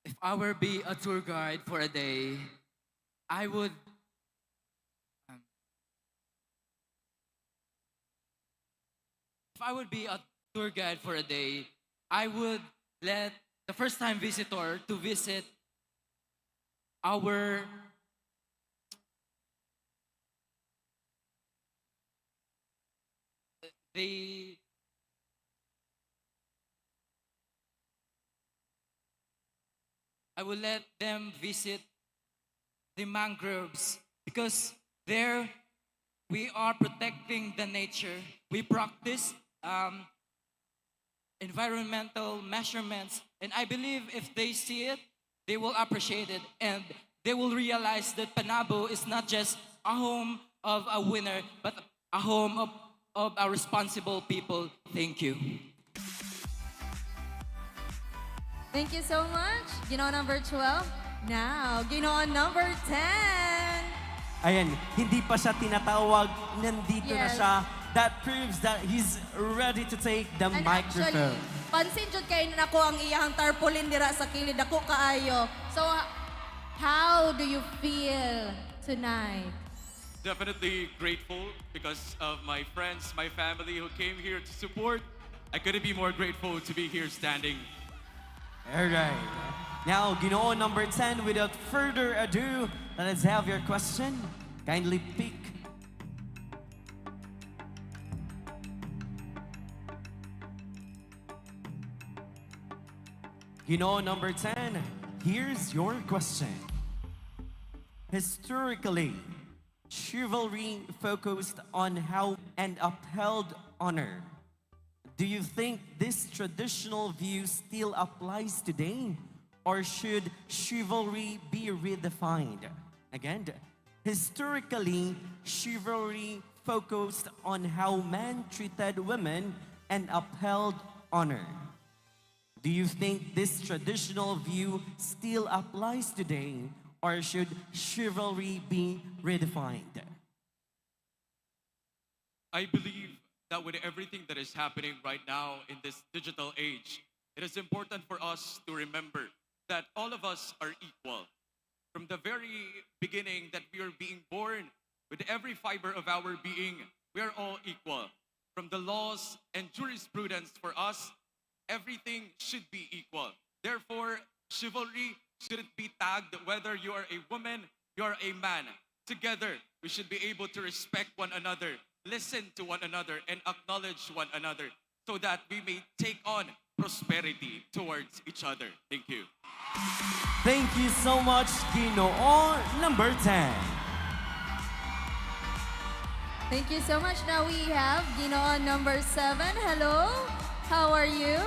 If I were be a tour guide for a day, I would if I would be a tour guide for a day, I would let the first-time visitor to visit our the I will let them visit the mangroves because there we are protecting the nature. We practice environmental measurements, and I believe if they see it, they will appreciate it, and they will realize that Panabo is not just a home of a winner, but a home of a responsible people. Thank you. Thank you so much. Ginoon number 12. Now, Ginoon number 10. Ayan, hindi pa siya tinatawag, nandito na Yes. siya. That proves that he's ready to take the And microphone. actually, pansin jud kay nako ang iyang tarpaulin dira sa kilid ako kaayo. So, how do you feel tonight? Definitely grateful because of my friends, my family who came here to support. I couldn't be more grateful to be here standing. All right. Now, Ginoon number 10, without further ado, let us have your question. Kindly pick. Ginoon number 10, here's your question. Historically, chivalry focused on how and upheld honor. Do you think this traditional view still applies today? Or should chivalry be redefined? Again, historically, chivalry focused on how men treated women and upheld honor. Do you think this traditional view still applies today? Or should chivalry be redefined? I believe that with everything that is happening right now in this digital age, it is important for us to remember that all of us are equal. From the very beginning that we are being born, with every fiber of our being, we are all equal. From the laws and jurisprudence for us, everything should be equal. Therefore, chivalry shouldn't be tagged whether you are a woman, you are a man. Together, we should be able to respect one another, listen to one another, and acknowledge one another so that we may take on prosperity towards each other. Thank you. Thank you so much, Ginoon number 10. Thank you so much. Now we have Ginoon number 7. Hello, how are you?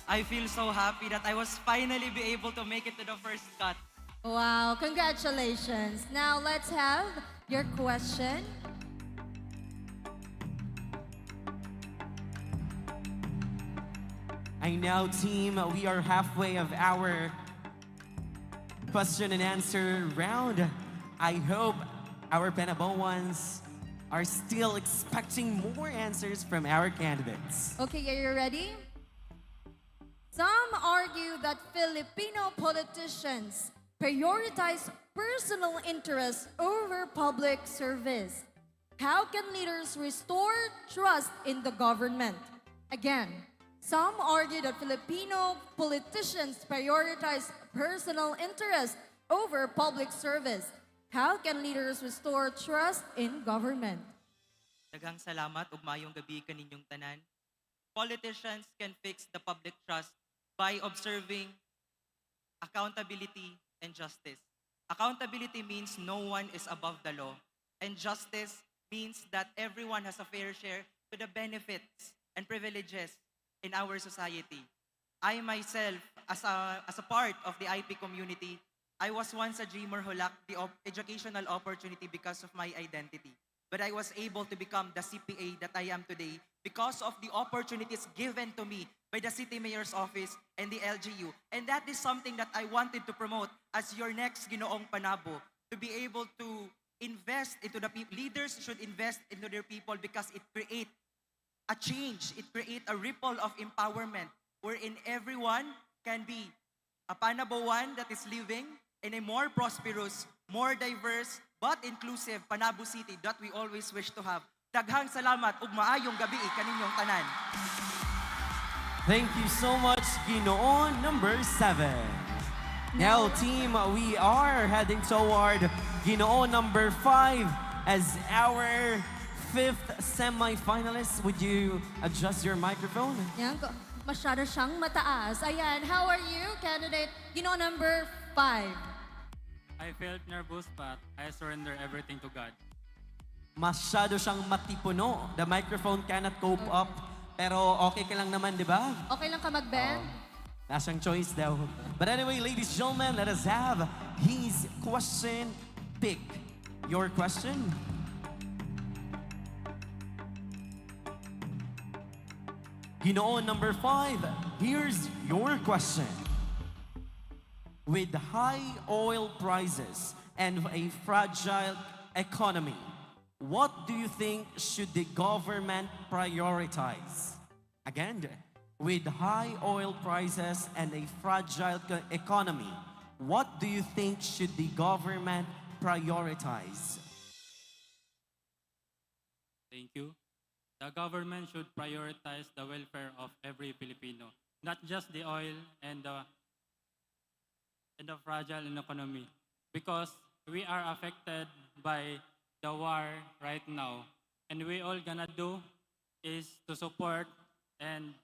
I feel so happy that I was finally be able to make it to the first cut. Wow, congratulations. Now let's have your question. I know, team, we are halfway of our question and answer round. I hope our Panaboans are still expecting more answers from our candidates. Okay, are you ready? Some argue that Filipino politicians prioritize personal interests over public service. How can leaders restore trust in the government? Again, some argue that Filipino politicians prioritize personal interests over public service. How can leaders restore trust in government? Daghang salamat ug maayong gabi kaninyong tanan. Politicians can fix the public trust by observing accountability and justice. Accountability means no one is above the law, and justice means that everyone has a fair share to the benefits and privileges in our society. I myself, as a part of the IP community, I was once a dreamer who lacked the educational opportunity because of my identity. But I was able to become the CPA that I am today because of the opportunities given to me by the City Mayor's Office and the LGU. And that is something that I wanted to promote as your next Ginoong Panabo, to be able to invest into the people. Leaders should invest into their people because it creates a change. It creates a ripple of empowerment wherein everyone can be a Panaboan that is living in a more prosperous, more diverse, but inclusive Panabo City that we always wish to have. Daghang salamat ug maayong gabi kaninyong tanan. Thank you so much, Ginoon number 7. Now, team, we are heading toward Ginoon number 5 as our 5th semi-finalist. Would you adjust your microphone? Yan, masyado siyang mataas. Ayan, how are you, candidate? Number 5. I felt nervous, but I surrender everything to God. Masyado siyang matipuno. The microphone cannot cope up. Pero okay ka lang naman, di ba? Okay lang ka mag-bend? Nasang choice daw. But anyway, ladies and gentlemen, let us have his question pick. Your question? Ginoon number 5, here's your question. With high oil prices and a fragile economy, what do you think should the government prioritize? Again, with high oil prices and a fragile economy, what do you think should the government prioritize? Thank you. The government should prioritize the welfare of every Filipino, not just the oil and the fragile economy, because we are affected by the war right now, and we all gonna do is to support and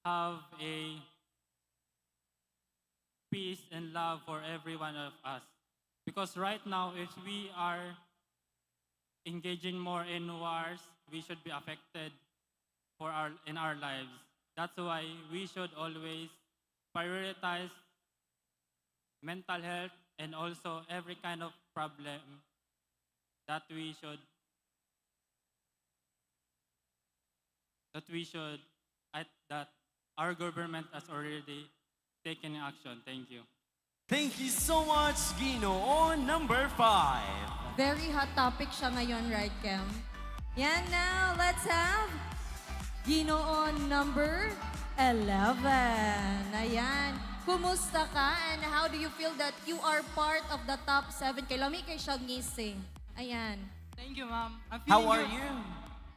have a peace and love for every one of us. Because right now, if we are engaging more in wars, we should be affected in our lives. That's why we should always prioritize mental health and also every kind of problem that our government has already taken action. Thank you. Thank you so much, Ginoon number 5. Very hot topic siya ngayon, right, Kem? Yan, now, let's have Ginoon number 11. Ayan. Kumusta ka and how do you feel that you are part of the top 7? Kay Lami kay siyang ngising. Ayan. Thank you, ma'am. I'm How feeling are good. you?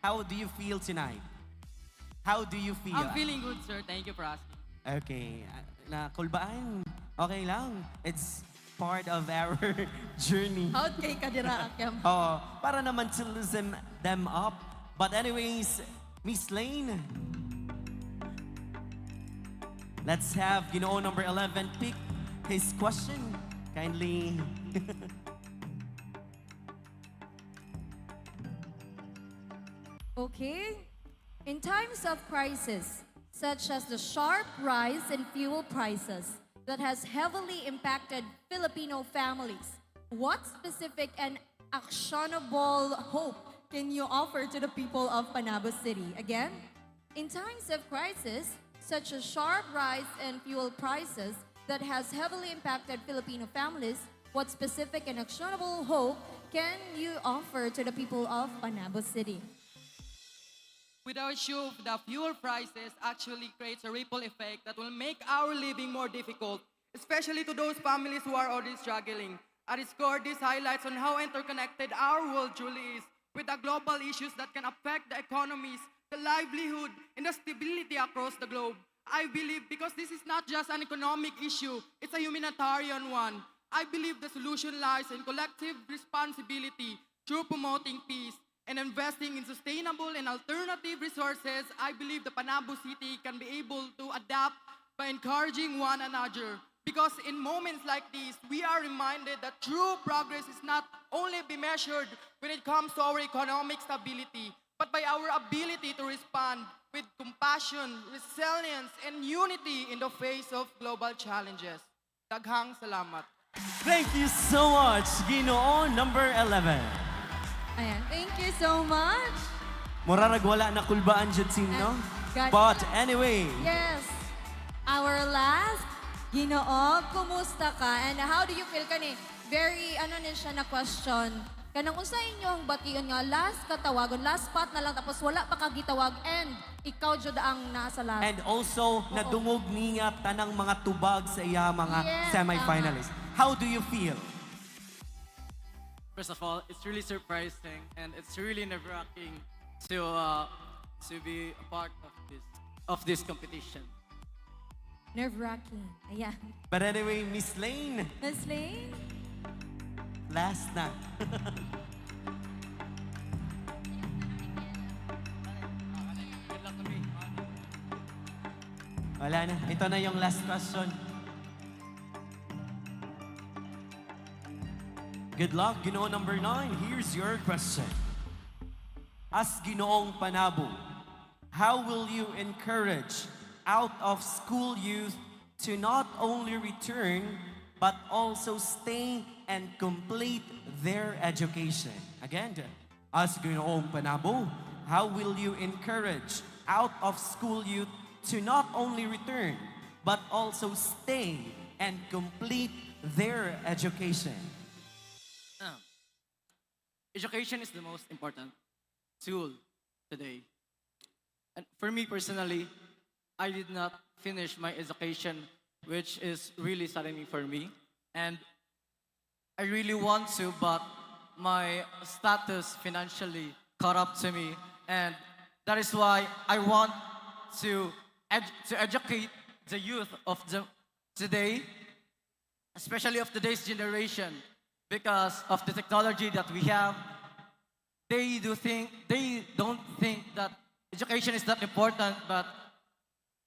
How do you feel tonight? How do you feel? I'm feeling good, sir. Thank you for asking. Okay. Nakulbaan. Okay lang. It's part of our journey. How kay ka dira, Kem? Para naman to loosen them up. But anyways, Miss Lane, let's have Ginoon number 11 pick his question. Kindly. Okay. In times of crisis, such as the sharp rise in fuel prices that has heavily impacted Filipino families, what specific and actionable hope can you offer to the people of Panabo City? Again, in times of crisis, such as sharp rise in fuel prices that has heavily impacted Filipino families, what specific and actionable hope can you offer to the people of Panabo City? Without issue, the fuel prices actually creates a ripple effect that will make our living more difficult, especially to those families who are already struggling. At its core, this highlights on how interconnected our world truly is with the global issues that can affect the economies, the livelihood, and the stability across the globe. I believe because this is not just an economic issue, it's a humanitarian one. I believe the solution lies in collective responsibility through promoting peace and investing in sustainable and alternative resources. I believe the Panabo City can be able to adapt by encouraging one another. Because in moments like these, we are reminded that true progress is not only be measured when it comes to our economic stability, but by our ability to respond with compassion, resilience, and unity in the face of global challenges. Daghang salamat. Thank you so much, Ginoon number 11. Ayan, thank you so much. Murarag wala na kulbaan dyan, no? Got But you. anyway, Yes, our last, Ginoo, kumusta ka? And how do you feel kani? Very, niya na question. Kanang unsa inyong bation nga last katawagon, last spot na lang tapos wala pa kagitawag and ikaw jud ang nasa last. and also, nadungog niya tanang mga tubag sa iya mga Yes, semifinalists. How do you feel? First of all, it's really surprising and it's really nerve-wracking to be a part of this competition. Nerve-wracking. Ayan. But anyway, Miss Lane, Miss Lane? last na. Wala na. Ito na yung last question. Good luck, Ginoo number 9. Here's your question. As Ginoong Panabo, how will you encourage out-of-school youth to not only return, but also stay and complete their education? Again, as Ginoong Panabo, how will you encourage out-of-school youth to not only return, but also stay and complete their education? Education is the most important tool today. And for me personally, I did not finish my education, which is really saddening for me. And I really want to, but my status financially caught up to me. And that is why I want to educate the youth of today, especially of today's generation, because of the technology that we have. They don't think that education is not important, but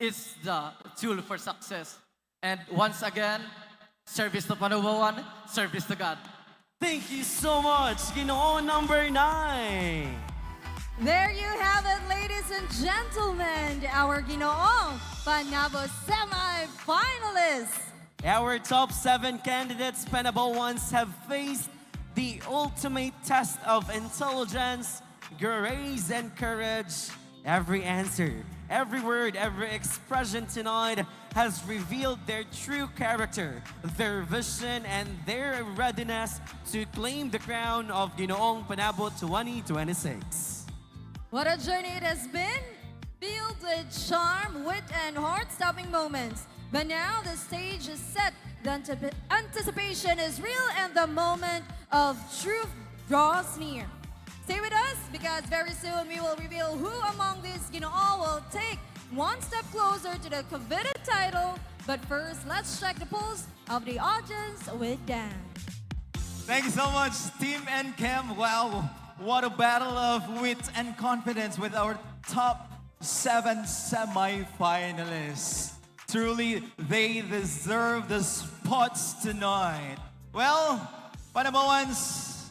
it's the tool for success. And once again, service to Panabuan, service to God. Thank you so much, Ginoo number 9. There you have it, ladies and gentlemen. Our Ginoong Panabo semi-finalists. Our top 7 candidates, Panaboans, have faced the ultimate test of intelligence, grace, and courage. Every answer, every word, every expression tonight has revealed their true character, their vision, and their readiness to claim the crown of Ginoong Panabo 2026. What a journey it has been, filled with charm, wit, and heart-stopping moments. But now the stage is set, the anticipation is real, and the moment of truth draws near. Stay with us, because very soon we will reveal who among these Ginoo will take one step closer to the coveted title. But first, let's check the pulse of the audience with Dan. Thank you so much, Team NCAM. Wow, what a battle of wit and confidence with our top 7 semi-finalists. Truly, they deserve the spots tonight. Well, Panaboans,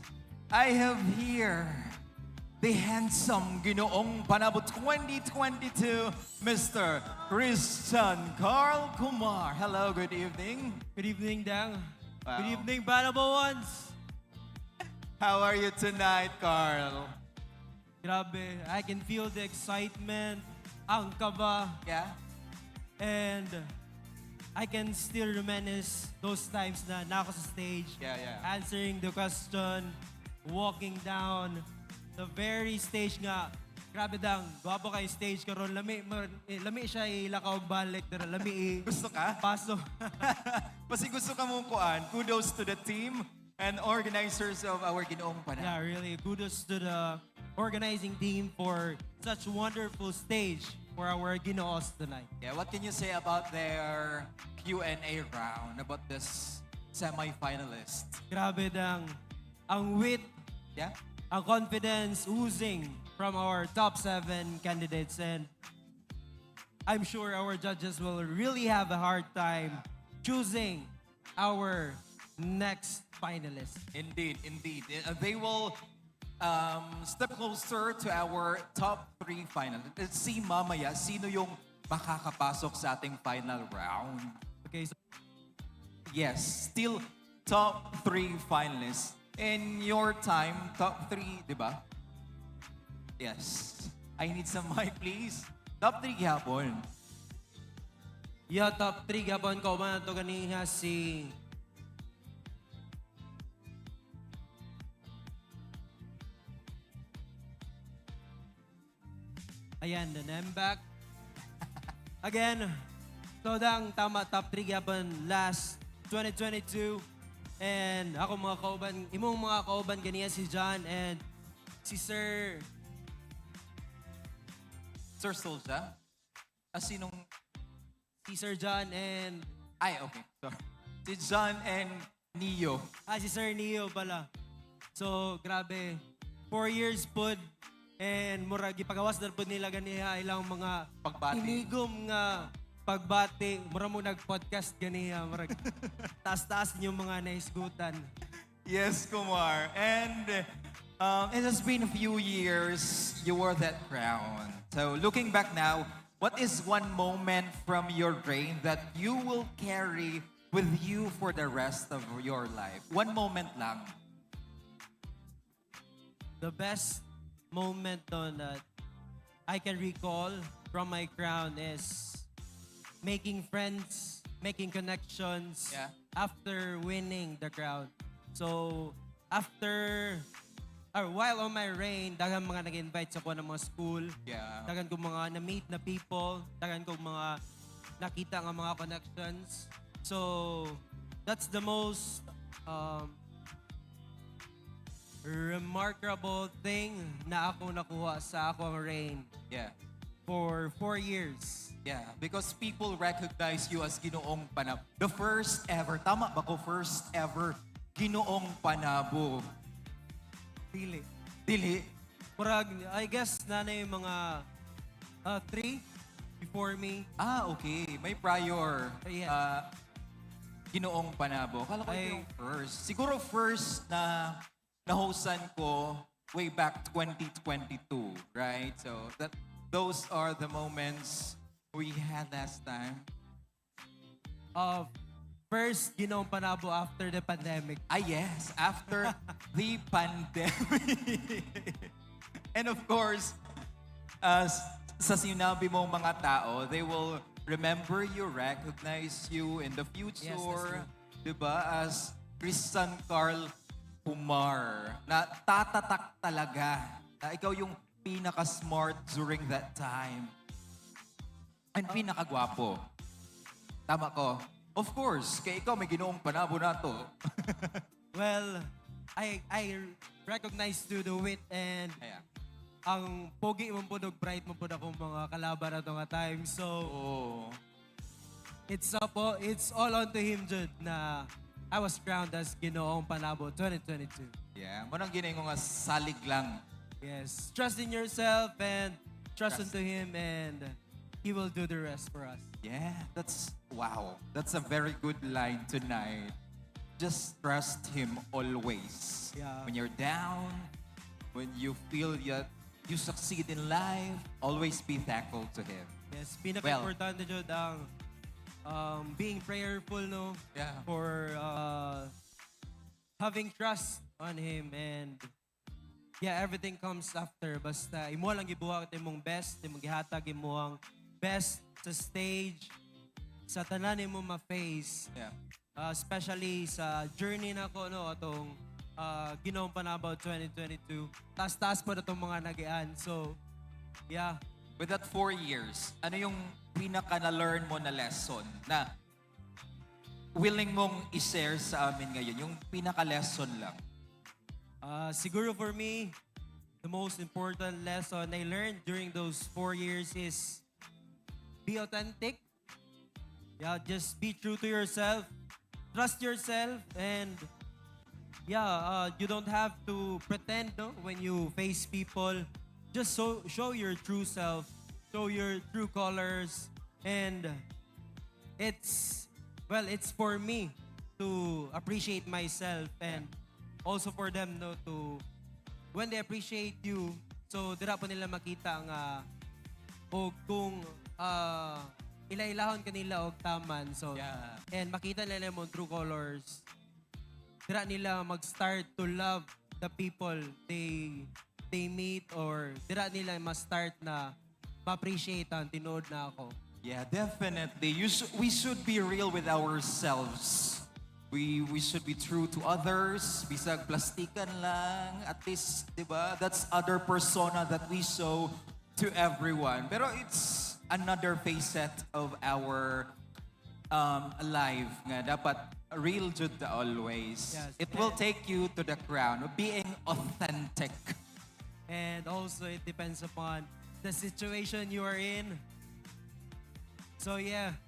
I have here the handsome Ginoong Panabo 2022, Mr. Christian Carl Kumar. Hello, good evening. Good evening, Dang. Wow. Good evening, Panaboans. How are you tonight, Carl? Grabe, I can feel the excitement, ang kaba, Yeah? and I can still reminisce those times na nako sa stage, Yeah. answering the question, walking down the very stage nga. Grabe dang, gwapo kay stage karon, lami siya ilakaw balik, dara lami Gusto ka? paso. Kasi gusto ka mong kuan. Kudos to the team and organizers of our Ginoong Panabo. Yeah, really, kudos to the organizing team for such wonderful stage for our Ginoos tonight. Yeah, what can you say about their Q&A round, about this semi-finalists? Grabe dang, ang wit, Yeah? ang confidence oozing from our top 7 candidates, and I'm sure our judges will really have a hard time choosing our next finalist. Indeed. They will step closer to our top 3 finalists. Let's see mamaya, sino yung makakapasok sa ating final round. Okay, so Yes, still top 3 finalists. In your time, top 3, di ba? Yes. I need some mic, please. Top 3 gihapon. yeah, top 3 gapon ko man to ganiha si Ayan, then I'm back. Again, so dang tama top 3 gapon last 2022. And ako mga kauban, imong mga kauban ganiya si John and si Sir Sir Solja? Sinong Si Sir John and... Ay, okay. Sorry. Si John and Neo. si Sir Neo pala. So, grabe. 4 years pod. And murag ipagawas na po nila ganiha ilang mga Pagbati. inigom nga pagbati. Mura mo nag-podcast ganiha. Murag taas-taas niyo mga naisgutan. Yes, Kumar. And it has been a few years you wore that crown. So looking back now, what is one moment from your reign that you will carry with you for the rest of your life? One moment lang. The best moment on that I can recall from my crown is making friends, making connections Yeah. after winning the crown. So, while on my reign, dagan mga nag-invite sa ko ng mga school. Yeah. Dagan ko mga na-meet na people. Dagan ko mga nakita nga mga connections. So, that's the most remarkable thing na ako nakuha sa akong reign Yeah. for 4 years. Yeah, because people recognize you as Ginoong Panabo. The first ever, tama ba ko? First ever Ginoong Panabo. Dili. Dili. Murag, I guess na yung mga 3 before me. Ah, okay. May prior. Yeah. Ginoong Panabo. Kala ko Ay- yung first. Siguro first na na-hostan ko way back 2022, right? So those are the moments we had last time. First, Ginoong Panabo after the pandemic. Ah, yes. After the pandemic. And of course, sa sinabi mong mga tao, they will remember you, recognize you in the future. Yes, that's true. Diba? As Christian Carl Pumar. Na tatatak talaga. Na ikaw yung pinaka-smart during that time. And pinaka-gwapo. Tama ko. Of course, kaya ikaw may Ginoong Panabo na to. Well, I recognize to the wit and Ayan. ang pogi mo po, bright mo po akong mga kalaban na ito nga time. So, Oh. it's all on to him, Jud, na I was crowned as Ginoong Panabo 2022. Yeah. Manang ginay nga salig lang. Yes. Trust in yourself and trust into him and he will do the rest for us. Yeah, wow. That's a very good line tonight. Just trust him always. Yeah. When you're down, when you feel that you succeed in life, always be thankful to him. Yes, pinaka-importante, Jud, ang being prayerful, no? Yeah. For having trust on him and yeah, everything comes after. Basta imo lang gibuhat imong best, imong gihatag imong best sa stage, sa tanan mo ma-face. Yeah. Especially sa journey na ko, no, atong Ginoong Panabo 2022. Taas-taas po na itong mga nagian. So, yeah. With that 4 years, ano yung pinaka-na-learn mo na lesson na willing mong i-share sa amin ngayon? Yung pinaka-lesson lang. Siguro for me, the most important lesson I learned during those 4 years is be authentic. Yeah, just be true to yourself. Trust yourself and yeah, you don't have to pretend, no, when you face people. Just show your true self, show your true colors, and it's for me to appreciate myself and also for them, no, to when they appreciate you, so dira po nila makita nga og kung ilailahon kanila og taman, so Yeah. and makita nila mo true colors, dira nila mag-start to love the people they meet or dira nila ma-start na ma-appreciate ang tinuod na ako. Yeah, definitely. We should be real with ourselves. We should be true to others. Bisag plastikan lang. At least, di ba? That's other persona that we show to everyone. Pero it's another facet of our life nga. Dapat real jud always. Yes. It will take you to the crown. Being authentic. And also it depends upon the situation you are in. So yeah,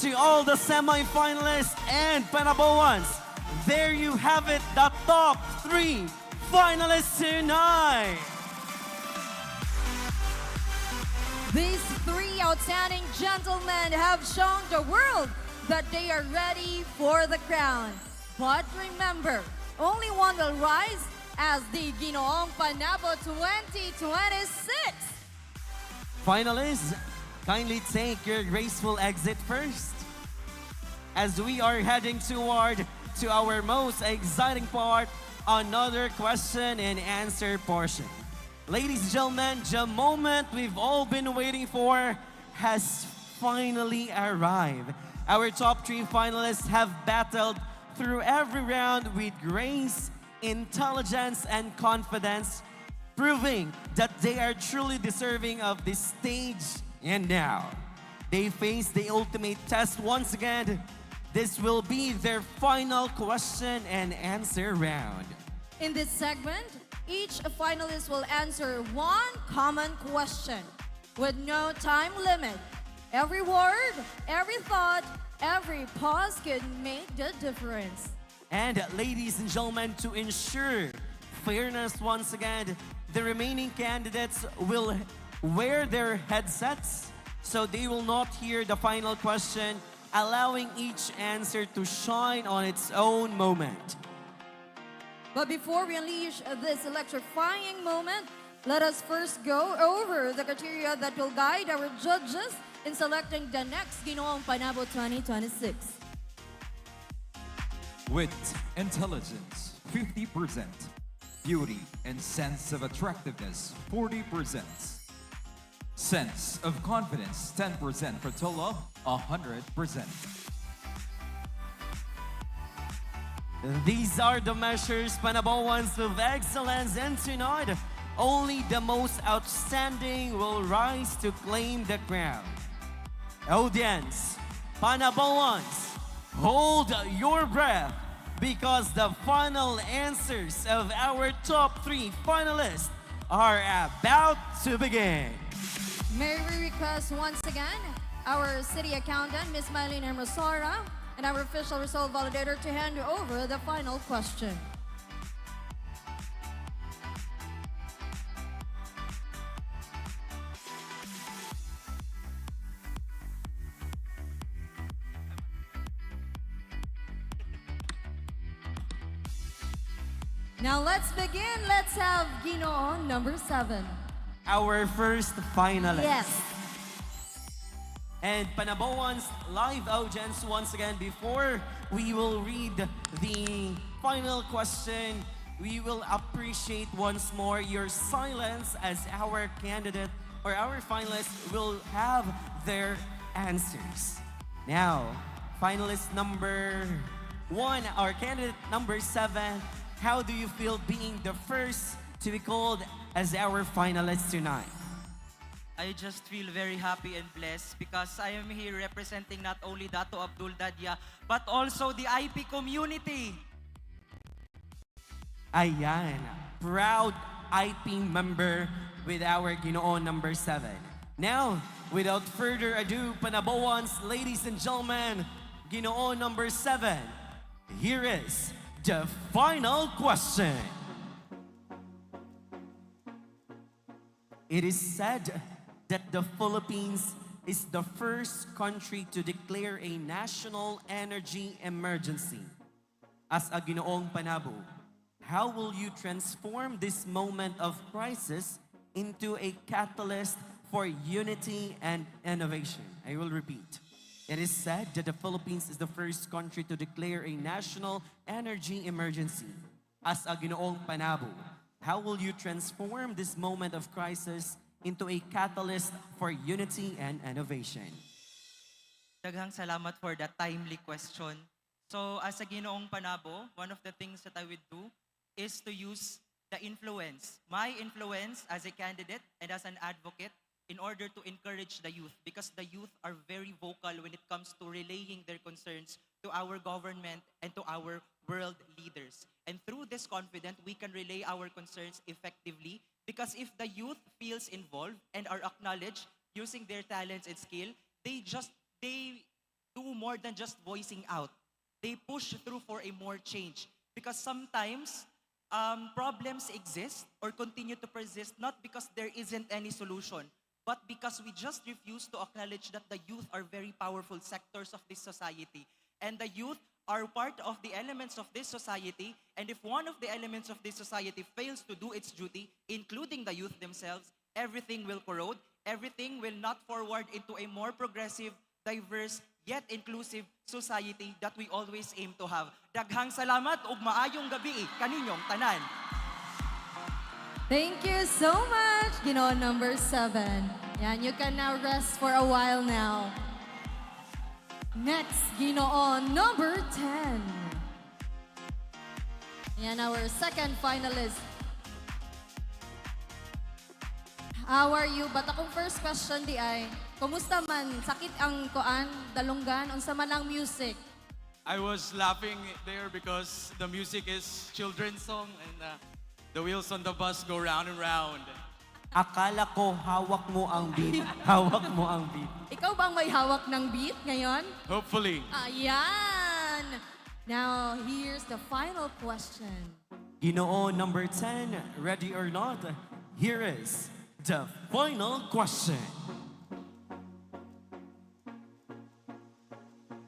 to all the semifinalists and Panaboans. There you have it, the top 3 finalists tonight. These 3 outstanding gentlemen have shown the world that they are ready for the crown. But remember, only one will rise as the GINOONG PANABO 2026. Finalists, kindly take your graceful exit first, as we are heading toward to our most exciting part, another question and answer portion. Ladies and gentlemen, the moment we've all been waiting for has finally arrived. Our top 3 finalists have battled through every round with grace, intelligence, and confidence, proving that they are truly deserving of this stage. And now, they face the ultimate test once again. This will be their final question and answer round. In this segment, each finalist will answer one common question with no time limit. Every word, every thought, every pause could make the difference. And ladies and gentlemen, to ensure fairness once again, the remaining candidates will wear their headsets so they will not hear the final question, allowing each answer to shine on its own moment. But before we unleash this electrifying moment, let us first go over the criteria that will guide our judges in selecting the next GINOONG PANABO 2026. Wit, intelligence, 50%. Beauty and sense of attractiveness, 40%. Sense of confidence, 10% for total of 100%. These are the measures Panaboans of excellence, and tonight, only the most outstanding will rise to claim the crown. Audience, Panaboans, hold your breath because the final answers of our top 3 finalists are about to begin. May we request once again our city accountant, Ms. Mylene Hermosora, and our official result validator to hand over the final question. Now let's begin. Let's have GINOONG number 7. Our first finalist. Yes. And Panaboans live audience, once again, before we will read the final question, we will appreciate once more your silence as our candidate or our finalist will have their answers. Now, finalist number 1, our candidate number 7, how do you feel being the first to be called as our finalist tonight? I just feel very happy and blessed because I am here representing not only Dato Abdul Dadya, but also the IP community. Ayan, proud IP member with our GINOONG number 7. Now, without further ado, Panaboans, ladies and gentlemen, GINOONG number 7, here is the final question. It is said that the Philippines is the first country to declare a national energy emergency. As a GINOONG PANABO, how will you transform this moment of crisis into a catalyst for unity and innovation? I will repeat. It is said that the Philippines is the first country to declare a national energy emergency. As a GINOONG PANABO, how will you transform this moment of crisis into a catalyst for unity and innovation? Daghang salamat for that timely question. So as a GINOONG PANABO, one of the things that I would do is to use the influence, my influence as a candidate and as an advocate in order to encourage the youth, because the youth are very vocal when it comes to relaying their concerns to our government and to our world leaders. And through this confidence, we can relay our concerns effectively, because if the youth feels involved and are acknowledged using their talents and skill, they do more than just voicing out. They push through for a more change. Because sometimes problems exist or continue to persist not because there isn't any solution, but because we just refuse to acknowledge that the youth are very powerful sectors of this society. And the youth are part of the elements of this society. And if one of the elements of this society fails to do its duty, including the youth themselves, everything will corrode, everything will not forward into a more progressive, diverse, yet inclusive society that we always aim to have. Daghang salamat ug maayong gabi kaninyong tanan. Thank you so much, number 7. Yan, you can now rest for a while now. Next, number 10. Yan, our second finalist. How are you? But akong first question di ay, kumusta man? Sakit ang koan, dalunggan, unsa man ang music? I was laughing there because the music is children's song and the wheels on the bus go round and round. Akala ko hawak mo ang beat. Hawak mo ang beat. Ikaw bang may hawak ng beat ngayon? Hopefully. Ayan! Now, here's the final question. Ginoo number 10, ready or not? Here is the final question.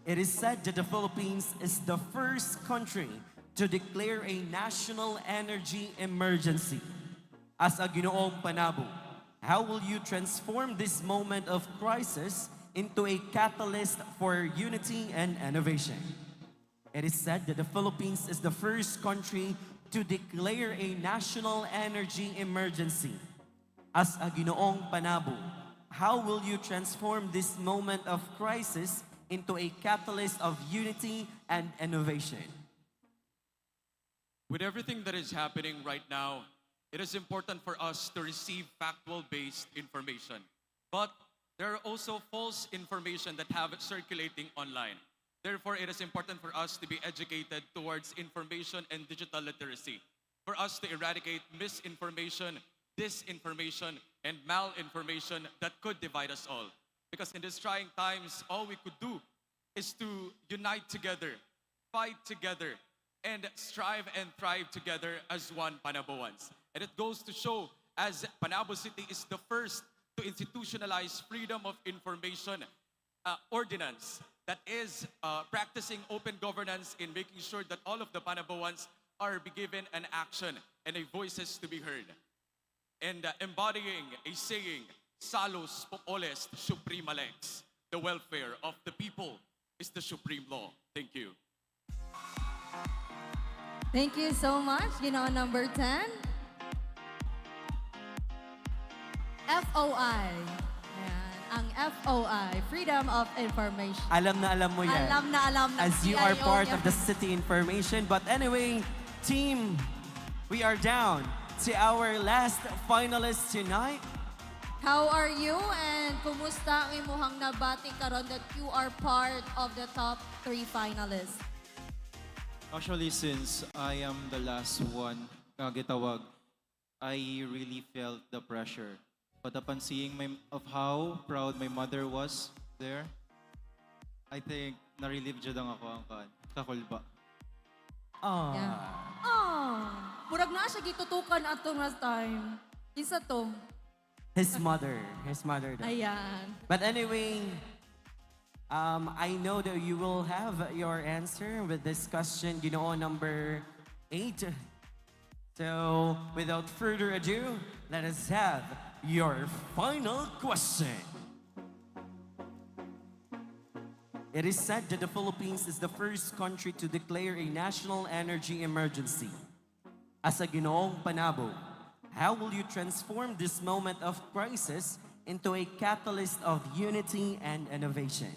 It is said that the Philippines is the first country to declare a national energy emergency. As a Ginoong Panabo, how will you transform this moment of crisis into a catalyst for unity and innovation? It is said that the Philippines is the first country to declare a national energy emergency. As a Ginoong Panabo, how will you transform this moment of crisis into a catalyst of unity and innovation? With everything that is happening right now, it is important for us to receive factual-based information. But there are also false information that have circulating online. Therefore, it is important for us to be educated towards information and digital literacy, for us to eradicate misinformation, disinformation, and malinformation that could divide us all. Because in these trying times, all we could do is to unite together, fight together, and strive and thrive together as one Panaboans. And it goes to show, as Panabo City is the first to institutionalize freedom of information ordinance that is practicing open governance in making sure that all of the Panaboans are be given an action and a voices to be heard. And embodying a saying, Salus Popules Suprema Lex, the welfare of the people is the supreme law. Thank you. Thank you so much, number 10. FOI. Ayan, ang FOI, Freedom of Information. Alam na alam mo yan. Alam na alam na. As you are CIO part niya. of the city information. But anyway, team, we are down to our last finalist tonight. How are you? And kumusta ang imuhang nabati karon that you are part of the top 3 finalists? Actually, since I am the last one gitawag, I really felt the pressure. But upon seeing of how proud my mother was there, I think na-relieve jud ang ako ang kakulba. Ah. Yeah. Oh, murag na siya gitutukan ato last time. Isa to. His mother daw. Ayan. But anyway, I know that you will have your answer with this question, number 8. So, without further ado, let us have your final question. It is said that the Philippines is the first country to declare a national energy emergency. As a Ginoong Panabo, how will you transform this moment of crisis into a catalyst of unity and innovation?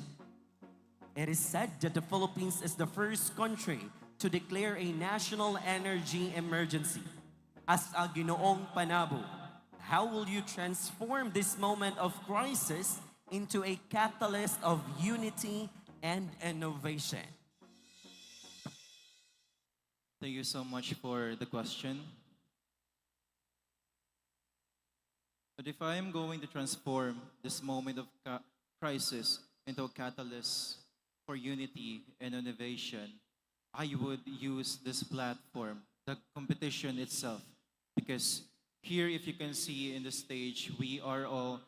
It is said that the Philippines is the first country to declare a national energy emergency. As a Ginoong Panabo, how will you transform this moment of crisis into a catalyst of unity and innovation? Thank you so much for the question. But if I am going to transform this moment of crisis into a catalyst for unity and innovation, I would use this platform, the competition itself, because here, if you can see in the stage, we are all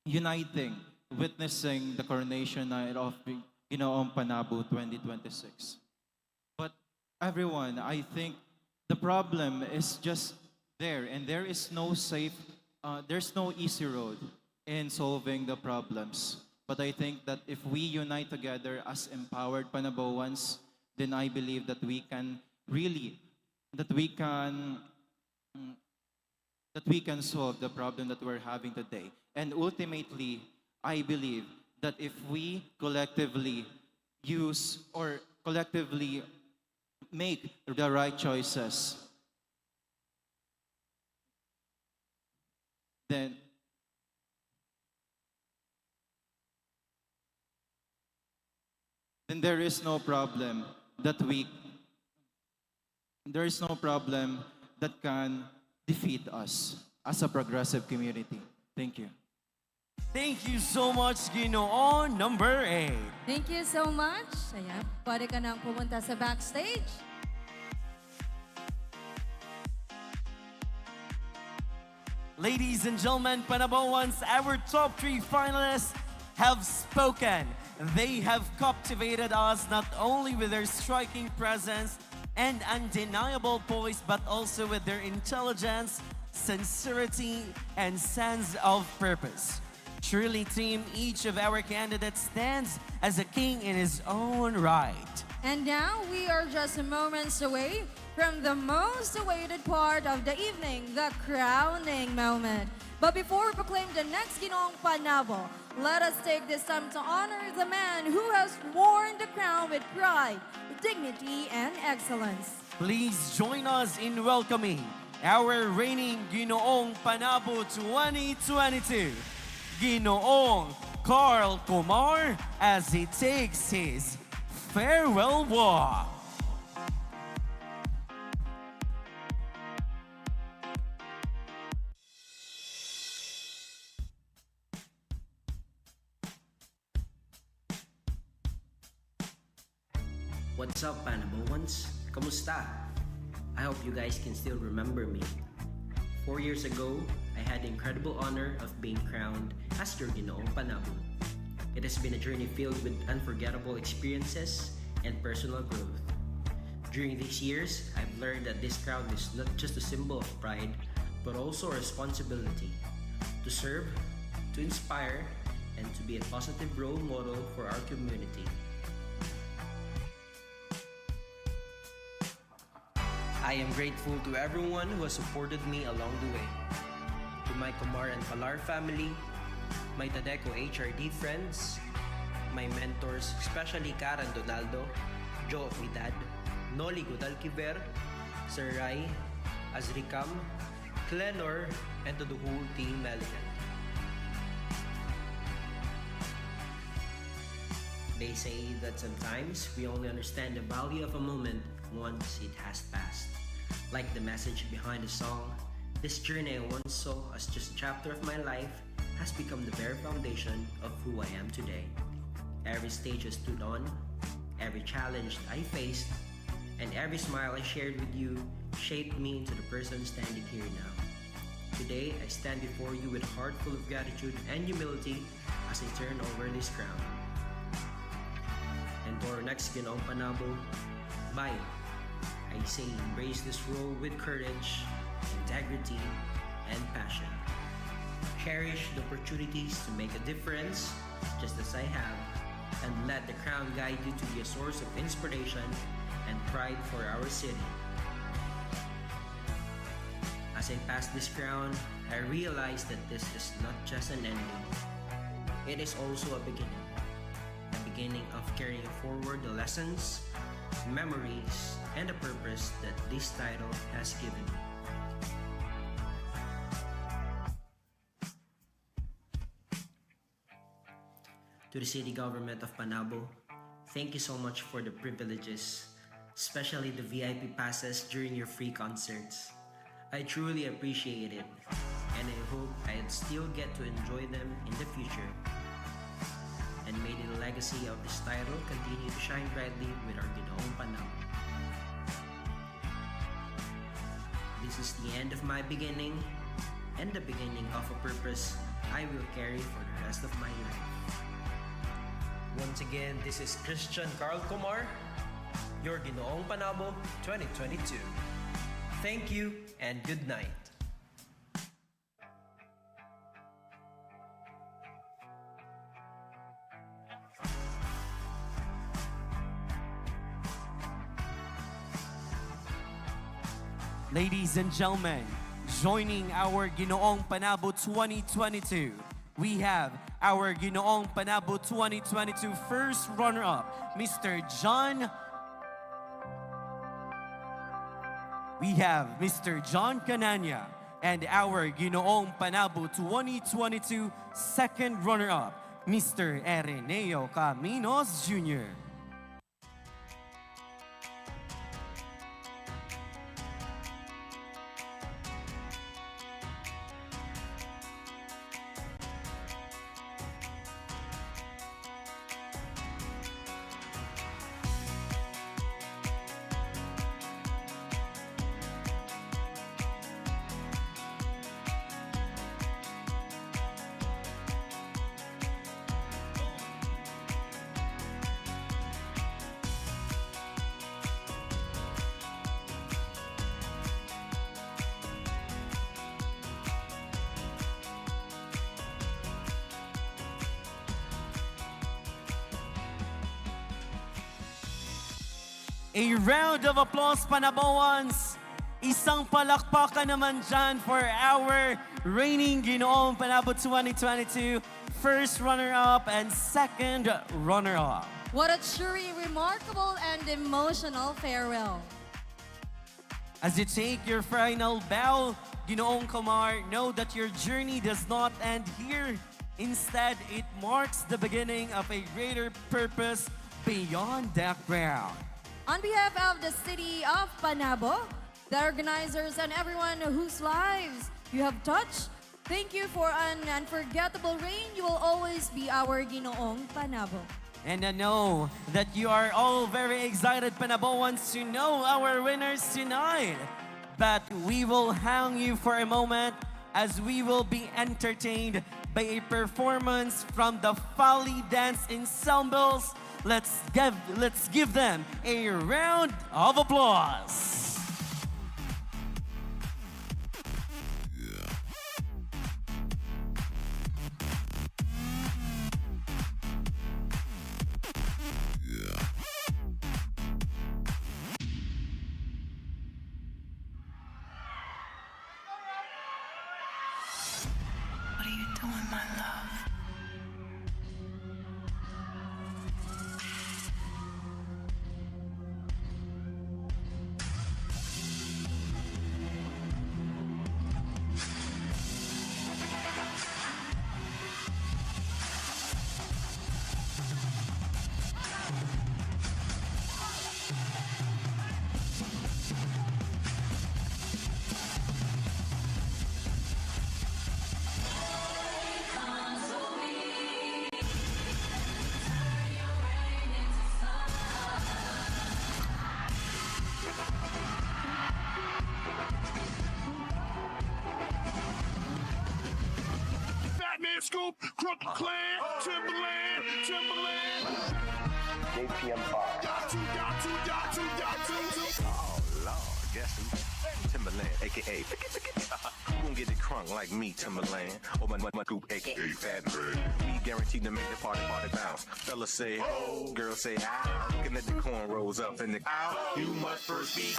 uniting, witnessing the coronation night of GINOONG PANABO 2026. But everyone, I think the problem is just there, and there is no there's no easy road in solving the problems. But I think that if we unite together as empowered Panaboans, then I believe that we can really, that we can solve the problem that we're having today. And ultimately, I believe that if we collectively use or collectively make the right choices, then there is no problem that can defeat us as a progressive community. Thank you. Thank you so much, Ginoong number 8. Thank you so much. Ayan, pwede ka nang pumunta sa backstage. Ladies and gentlemen, Panaboans, our top 3 finalists have spoken. They have captivated us not only with their striking presence and undeniable poise, but also with their intelligence, sincerity, and sense of purpose. Truly, team, each of our candidates stands as a king in his own right. And now we are just moments away from the most awaited part of the evening, the crowning moment. But before we proclaim the next Ginoong Panabo, let us take this time to honor the man who has worn the crown with pride, dignity, and excellence. Please join us in welcoming our reigning Ginoong Panabo 2022, Ginoong 𝘗𝘢𝘯𝘢𝘮, as he takes his farewell walk. What's up, Panaboans? Kamusta? I hope you guys can still remember me. 4 years ago, I had the incredible honor of being crowned as your Ginoong Panabo. It has been a journey filled with unforgettable experiences and personal growth. During these years, I've learned that this crown is not just a symbol of pride, but also a responsibility to serve, to inspire, and to be a positive role model for our community. I am grateful to everyone who has supported me along the way. To my Kumar and Kalar family, my Tadeco HRD friends, my mentors, especially Karen Donaldo, Joe Vidad, Noli Godalquiver, Sir Rai, Azricam, Clenor, and to the whole team Melican. They say that sometimes we only understand the value of a moment once it has passed. Like the message behind the song, this journey I once saw as just a chapter of my life has become the very foundation of who I am today. Every stage I stood on, every challenge I faced, and every smile I shared with you shaped me into the person standing here now. Today, I stand before you with a heart full of gratitude and humility as I turn over this crown. And to our next Ginoong Panabo, bye. I say embrace this role with courage, integrity, and passion. Cherish the opportunities to make a difference, just as I have, and let the crown guide you to be a source of inspiration and pride for our city. As I pass this crown, I realize that this is not just an ending. It is also a beginning. A beginning of carrying forward the lessons, memories, and the purpose that this title has given me. To the city government of Panabo, thank you so much for the privileges, especially the VIP passes during your free concerts. I truly appreciate it, and I hope I'd still get to enjoy them in the future. and may the legacy of this title continue to shine brightly with our Ginoong Panabo. This is the end of my beginning and the beginning of a purpose I will carry for the rest of my life. Once again, this is Christian Carl Kumar, your Ginoong Panabo 2022. Thank you and good night. Ladies and gentlemen, joining our Ginoong Panabo 2022, we have our Ginoong Panabo 2022 first runner-up, Mr. John. We have Mr. John Canania, and our Ginoong Panabo 2022 second runner-up, Mr. Erneo Caminos Jr. A round of applause, Panaboans! Isang palakpakan naman dyan for our reigning Ginoong Panabo 2022 first runner-up and second runner-up. What a truly remarkable and emotional farewell. As you take your final bow, Ginoong Kumar, know that your journey does not end here. Instead, it marks the beginning of a greater purpose beyond that ground. On behalf of the City of Panabo, the organizers, and everyone whose lives you have touched, thank you for an unforgettable reign. You will always be our Ginoong Panabo. And I know that you are all very excited, Panaboans, to know our winners tonight. But we will hang you for a moment as we will be entertained by a performance from the Folly Dance Ensembles. Let's give them a round of applause. What are you doing, my love? Scoop, Crook Clan, Timberland. JPM Bar. Oh, Lord, guess who? Timberland, a.k.a. Who gon' get it crunk like me, Timberland? Or my group, a.k.a. Fat Bird. We guaranteed to make the party bounce. Fellas say, oh, girls say, ah. Looking at the corn rolls up in the out. You must first be.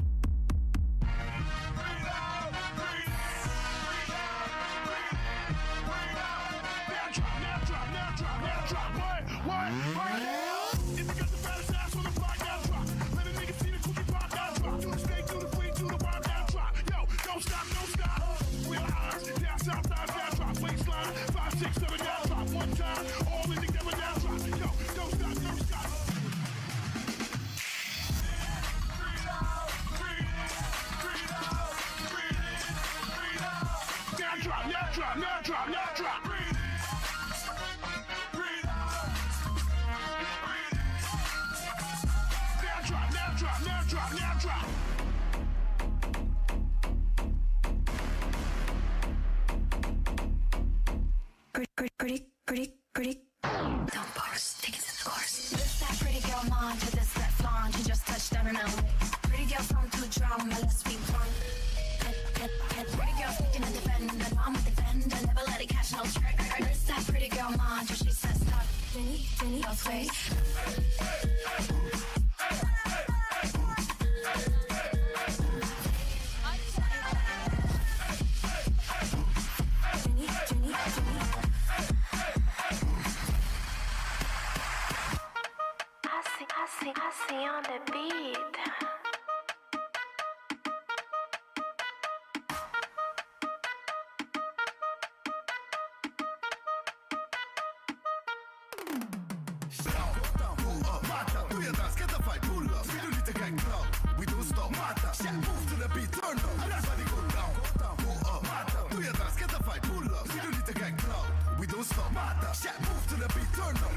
Don't post, tickets in the course. This that pretty girl mantra, this that flaunt, you just touched down and out. Pretty girl from to drama, let's be blunt. Pretty girl sticking and defending, I'm a defender, never let it catch no trick. This that pretty girl mantra, she says stop, Jenny, no face. I see on the beat. We don't stop. Move to the beat, turn up. Everybody go down. Do your dance, get the fight, pull up. We don't need to get clout. We don't stop. Move to the beat, turn up.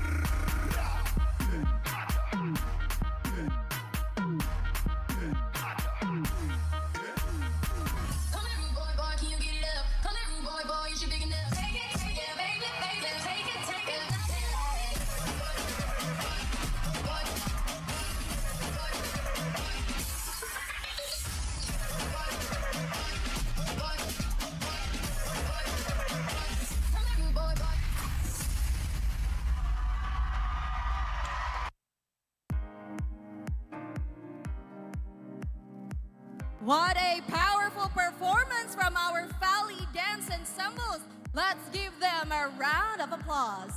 What a powerful performance from our Valley Dance Ensembles. Let's give them a round of applause.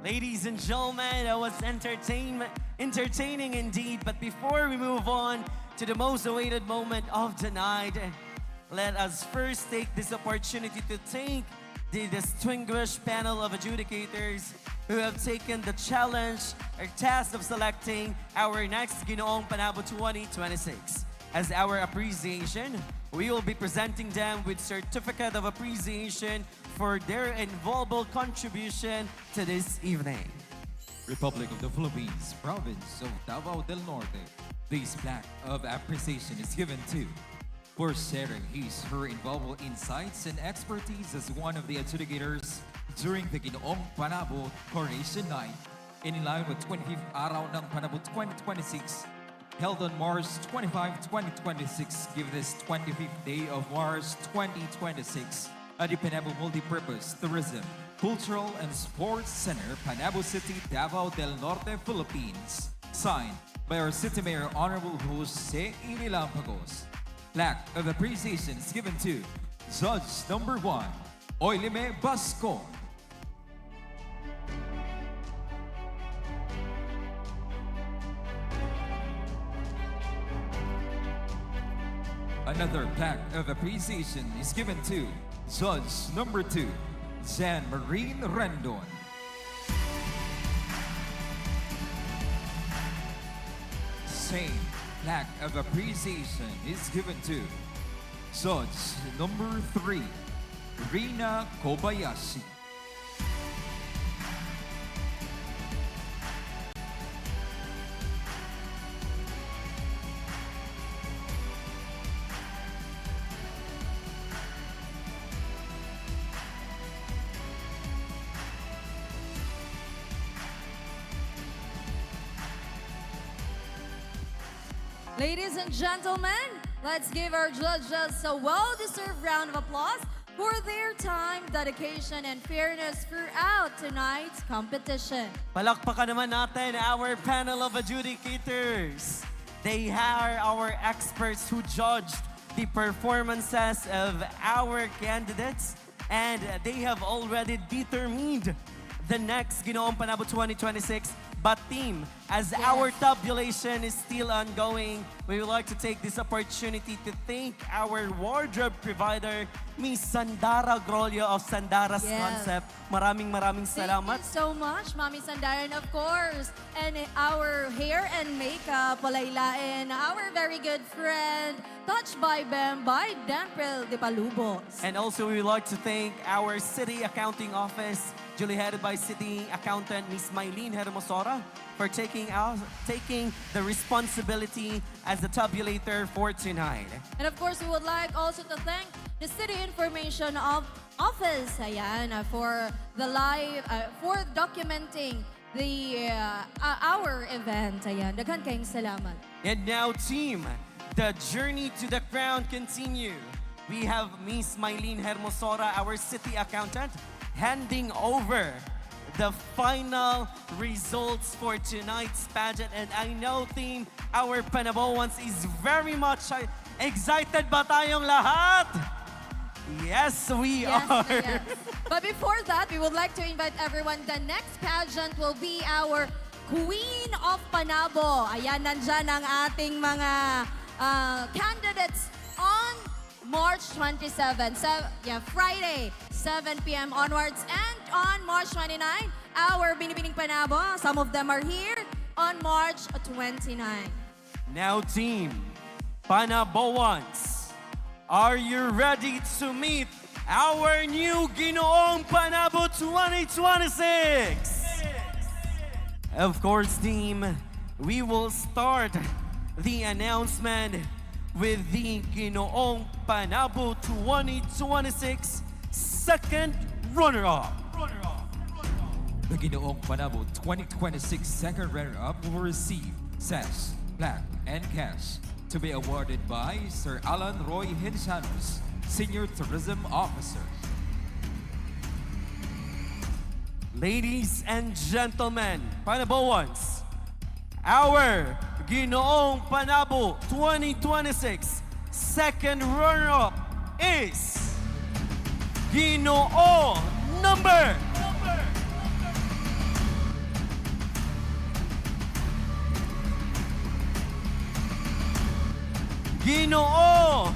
Ladies and gentlemen, that was entertaining indeed. But before we move on to the most awaited moment of the night, let us first take this opportunity to thank the distinguished panel of adjudicators who have taken the challenge or task of selecting our next GINOONG PANABO 2026. As our appreciation, we will be presenting them with Certificate of Appreciation for their invaluable contribution to this evening. Republic of the Philippines, Province of Davao del Norte. This plaque of appreciation is given to for sharing her invaluable insights and expertise as one of the adjudicators during the GINOONG PANABO Coronation Night in line with 25th Araw ng Panabo 2026 held on March 25, 2026, given this 25th day of March 2026 at the Panabo Multipurpose Tourism, Cultural and Sports Center, Panabo City, Davao del Norte, Philippines. Signed by our City Mayor Honorable 𝘕𝘢𝘯𝘢𝘯𝘢𝘮𝘢. Plaque of appreciation is given to Judge Number 1, 𝘕𝘢𝘨𝘯𝘀𝘀 Bascon. Another plaque of appreciation is given to Judge Number 2, Jan Marine Rendon. Same plaque of appreciation is given to Judge Number 3, Rina Kobayashi. Ladies and gentlemen, let's give our judges a well-deserved round of applause for their time, dedication, and fairness throughout tonight's competition. Palakpakan naman natin our panel of adjudicators. They are our experts who judged the performances of our candidates, and they have already determined the next GINOONG PANABO 2026 but team. As our tabulation is still ongoing, we would like to take this opportunity to thank our wardrobe provider, Miss Sandara Grolio of Sandara's Concept. Maraming salamat. Thank you so much, Mami Sandara, and of course, and our hair and makeup, and our very good friend, Touched by Bem by Dempel de Palubos. And also, we would like to thank our City Accounting Office, duly headed by City Accountant Ms. Mylene Hermosora, for taking the responsibility as the tabulator for tonight. And of course, we would like also to thank the City Information office, ayan, for the live, for documenting our event. Ayan, daghan kayong salamat. And now, team, the journey to the crown continue. We have Miss Mylene Hermosora, our city accountant, handing over the final results for tonight's pageant. And I know, team, our Panaboans is very much excited ba tayong lahat? Yes, we are. Yes. But before that, we would like to invite everyone. The next pageant will be our Queen of Panabo. Ayan, nandyan ang ating mga candidates on March 27, Friday, 7 p.m. onwards. And on March 29, our Binibining Panabo, some of them are here, on March 29. Now, team, Panaboans, are you ready to meet our new Ginoong Panabo 2026? Of course, team, we will start the announcement with the Ginoong Panabo 2026 second runner-up. The Ginoong Panabo 2026 second runner-up will receive sash, plaque, and cash to be awarded by Sir Alan Roy Hinchanos, Senior Tourism Officer. Ladies and gentlemen, Panaboans, our Ginoong Panabo 2026 second runner-up is Ginoo number Ginoo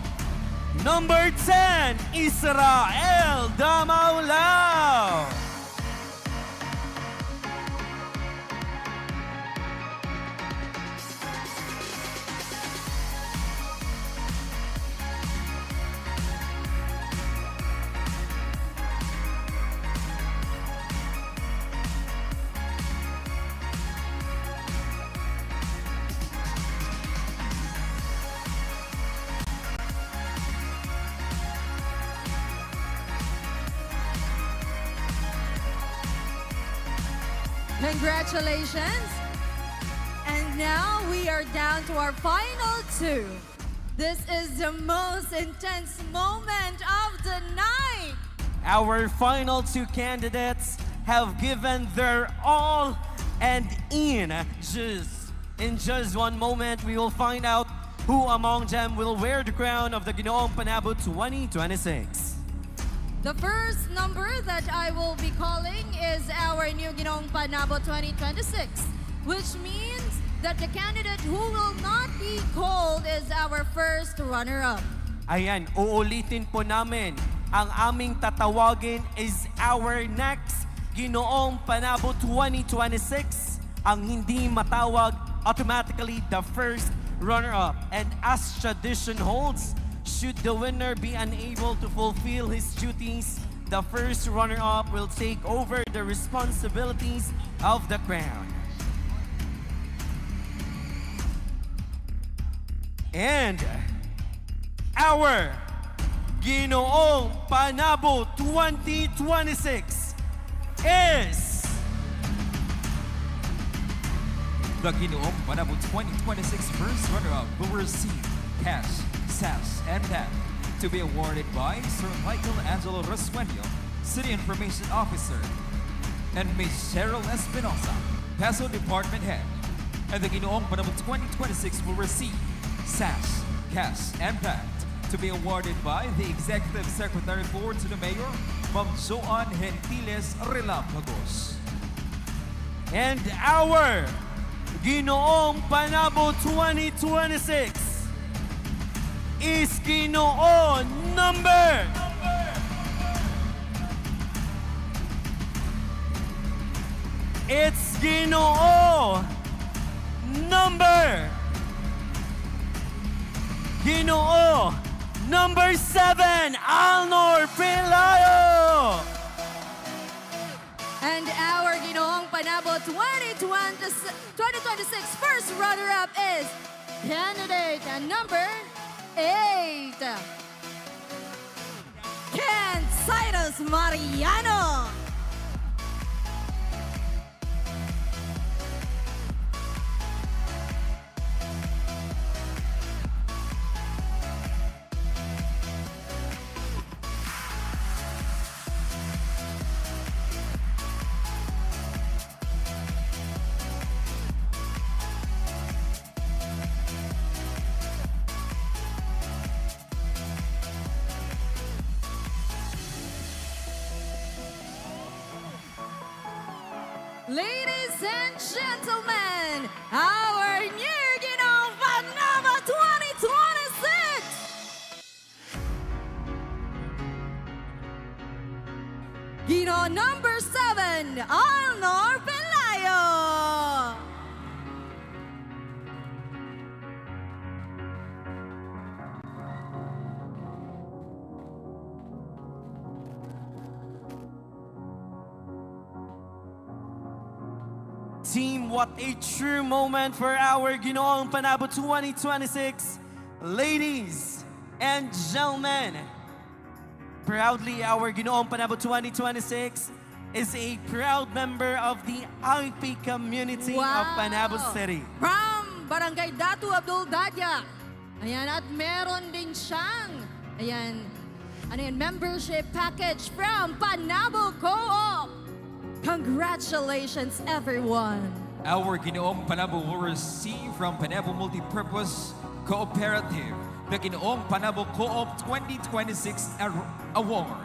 number 10, Israel Damaulao. Congratulations. And now we are down to our final two. This is the most intense moment of the night. Our final two candidates have given their all, and in just one moment, we will find out who among them will wear the crown of the Ginoong Panabo 2026. The first number that I will be calling is our new Ginoong Panabo 2026, which means that the candidate who will not be called is our first runner-up. Ayan, uulitin po namin. Ang aming tatawagin is our next Ginoong Panabo 2026. Ang hindi matawag, automatically the first runner-up. And as tradition holds, should the winner be unable to fulfill his duties, the first runner-up will take over the responsibilities of the crown. And our Ginoong Panabo 2026 is The Ginoong Panabo 2026 first runner-up will receive cash, sash, and tag to be awarded by Sir Michael Angelo Rasueño, City Information Officer, and Ms. Cheryl Espinosa, Peso Department Head. And the Ginoong Panabo 2026 will receive sash, cash, and tag to be awarded by the Executive Secretary Board to the Mayor, Ma'am Joan Gentiles Relapagos. And our Ginoong Panabo 2026 is Ginoo number It's Ginoo number number 7, Alnor Pelayo. And our Ginoong Panabo 2026 first runner-up is candidate number 8, Ken Cyrus Mariano. Ladies and gentlemen, our new Ginoong Panabo 2026! Gino number 7, Alnor Pelayo! Team, what a true moment for our Ginoong Panabo 2026. Ladies and gentlemen, proudly our Ginoong Panabo 2026 is a proud member of the IP community of Panabo City. From Barangay Datu Abdul Dadya. Ayan, at meron din siyang, membership package from Panabo Co-op. Congratulations, everyone. Our Ginoong Panabo will receive from Panabo Multipurpose Cooperative the Ginoong Panabo Co-op 2026 Award.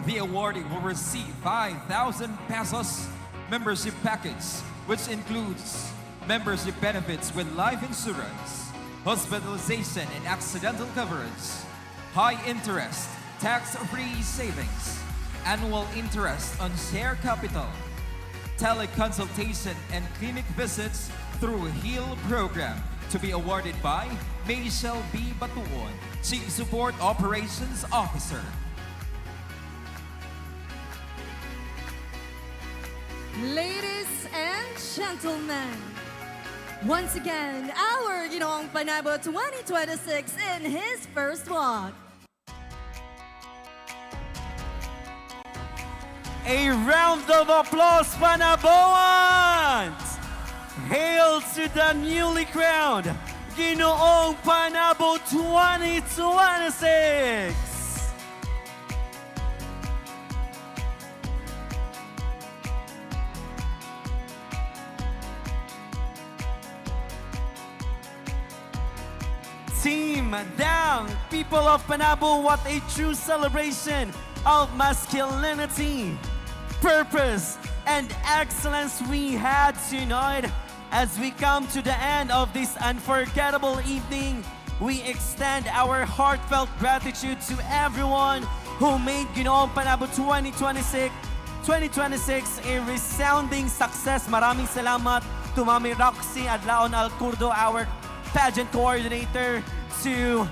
The awardee will receive 5,000 pesos membership package, which includes membership benefits with life insurance, hospitalization and accidental coverage, high interest, tax-free savings, annual interest on share capital, teleconsultation and clinic visits through HEAL program, to be awarded by Michelle B. Batuon, Chief Support Operations Officer. Ladies and gentlemen, once again, our Ginoong Panabo 2026 in his first walk. A round of applause, Panaboans! Hail to the newly crowned Ginoong Panabo 2026! Team down, people of Panabo, what a true celebration of masculinity, purpose, and excellence we had tonight. As we come to the end of this unforgettable evening, we extend our heartfelt gratitude to everyone who made Ginoong Panabo 2026 a resounding success. Maraming salamat to Mami Roxy Adlaon Alcurdo, our pageant coordinator, to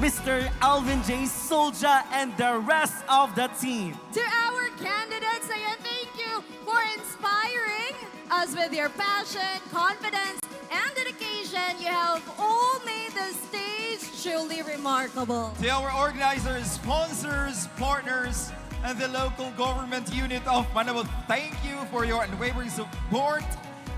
Mr. Alvin J. Solja and the rest of the team. To our candidates, thank you for inspiring us with your passion, confidence, and dedication. You have all made the stage truly remarkable. To our organizers, sponsors, partners, and the local government unit of Panabo, thank you for your unwavering support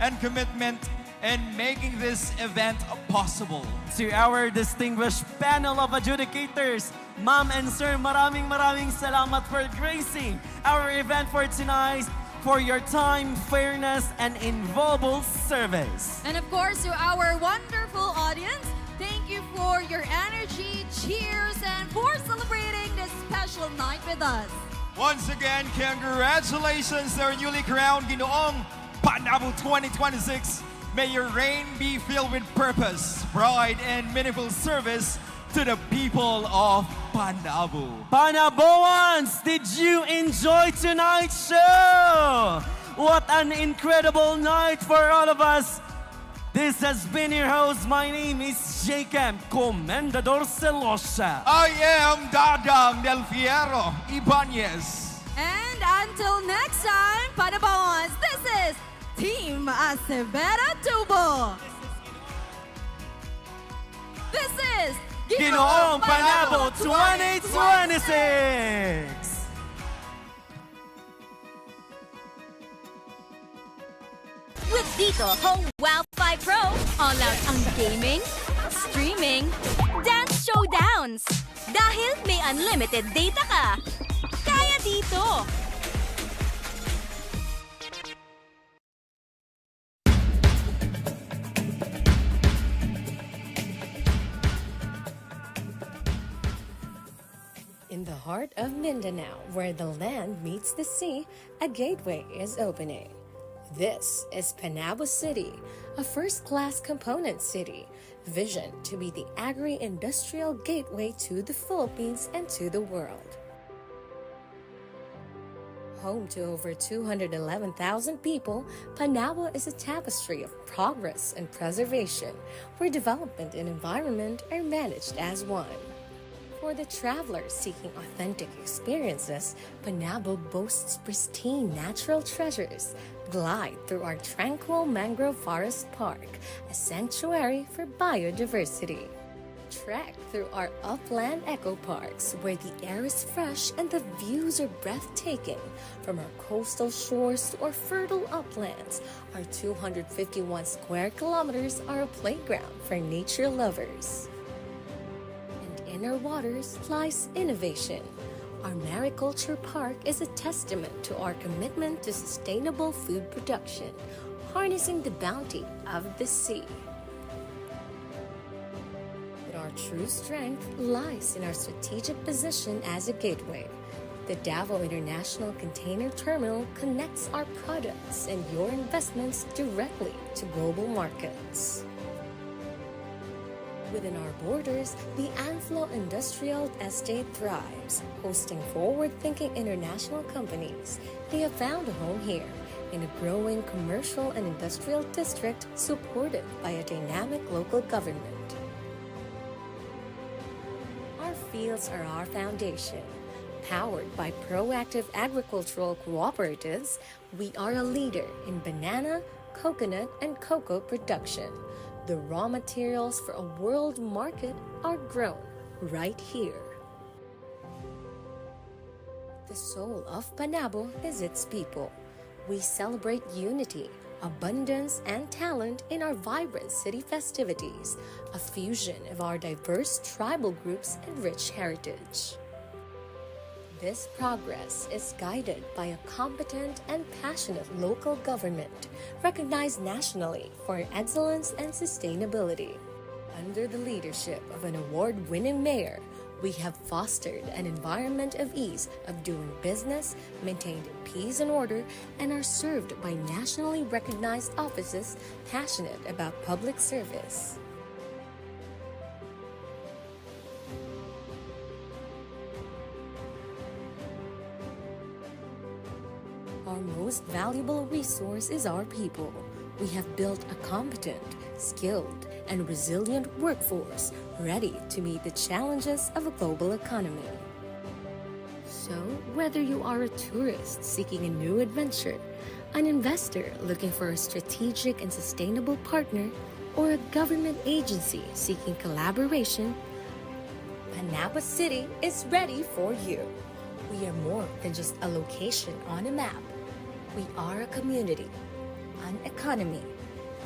and commitment in making this event possible. To our distinguished panel of adjudicators, Ma'am and Sir, maraming salamat for gracing our event for tonight, for your time, fairness, and invaluable service. And of course, to our wonderful audience, thank you for your energy, cheers, and for celebrating this special night with us. Once again, congratulations to our newly crowned Ginoong Panabo 2026. May your reign be filled with purpose, pride, and meaningful service to the people of Panabo. Panaboans, did you enjoy tonight's show? What an incredible night for all of us. This has been your host. My name is 𝘕𝘢𝘯𝘀𝘢𝘮𝘢. I am Dadang Del Fierro Ibanez. And until next time, Panaboans, this is Team Acevedo Tubo. This is Ginoong Panabo 2026. Dito, Home Wi-Fi Pro. All out ang gaming, streaming, dance showdowns. Dahil may unlimited data ka. Kaya dito. In the heart of Mindanao, where the land meets the sea, a gateway is opening. This is Panabo City, a first-class component city, visioned to be the agri-industrial gateway to the Philippines and to the world. Home to over 211,000 people, Panabo is a tapestry of progress and preservation, where development and environment are managed as one. For the travelers seeking authentic experiences, Panabo boasts pristine natural treasures. Glide through our tranquil mangrove forest park, a sanctuary for biodiversity. Trek through our upland eco parks, where the air is fresh and the views are breathtaking. From our coastal shores to our fertile uplands, our 251 square kilometers are a playground for nature lovers. In our waters lies innovation. Our Mariculture Park is a testament to our commitment to sustainable food production, harnessing the bounty of the sea. But our true strength lies in our strategic position as a gateway. The Davao International Container Terminal connects our products and your investments directly to global markets. Within our borders, the Anflo Industrial Estate thrives, hosting forward-thinking international companies. They have found a home here, in a growing commercial and industrial district supported by a dynamic local government. Our fields are our foundation. Powered by proactive agricultural cooperatives, we are a leader in banana, coconut, and cocoa production. The raw materials for a world market are grown right here. The soul of Panabo is its people. We celebrate unity, abundance, and talent in our vibrant city festivities, a fusion of our diverse tribal groups and rich heritage. This progress is guided by a competent and passionate local government, recognized nationally for excellence and sustainability. Under the leadership of an award-winning mayor, we have fostered an environment of ease of doing business, maintained peace and order, and are served by nationally recognized offices passionate about public service. Our most valuable resource is our people. We have built a competent, skilled, and resilient workforce ready to meet the challenges of a global economy. So, whether you are a tourist seeking a new adventure, an investor looking for a strategic and sustainable partner, or a government agency seeking collaboration, Panabo City is ready for you. We are more than just a location on a map. We are a community, an economy,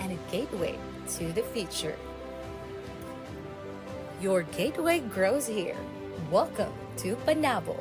and a gateway to the future. Your gateway grows here. Welcome to Panabo.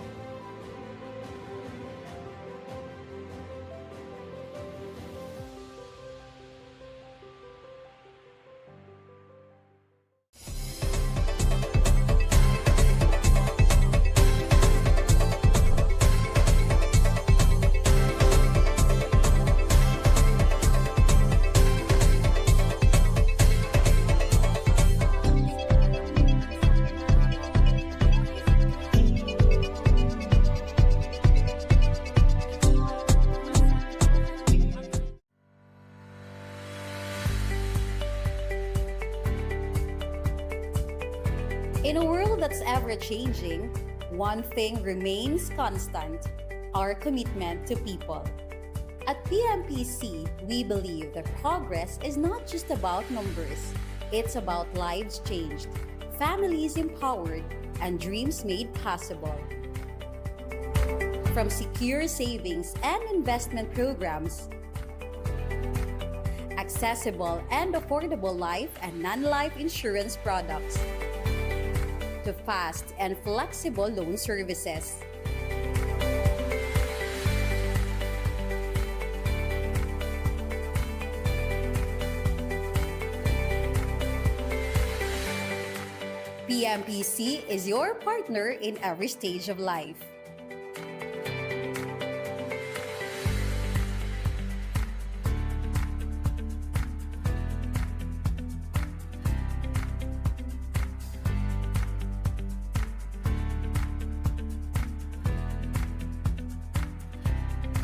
In a world that's ever-changing, one thing remains constant: our commitment to people. At PMPC, we believe that progress is not just about numbers. It's about lives changed, families empowered, and dreams made possible. From secure savings and investment programs, accessible and affordable life and non-life insurance products, to fast and flexible loan services. PMPC is your partner in every stage of life.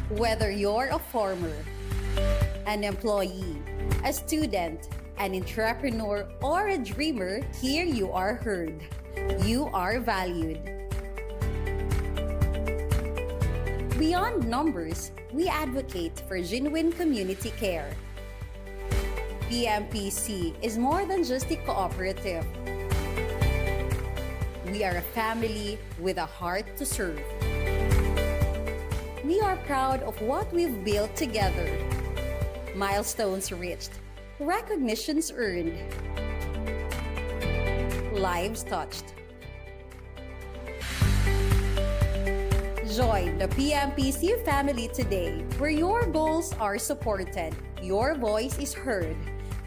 Whether you're a farmer, an employee, a student, an entrepreneur, or a dreamer, here you are heard. You are valued. Beyond numbers, we advocate for genuine community care. PMPC is more than just a cooperative. We are a family with a heart to serve. We are proud of what we've built together. Milestones reached, recognitions earned, lives touched. Join the PMPC family today, where your goals are supported, your voice is heard,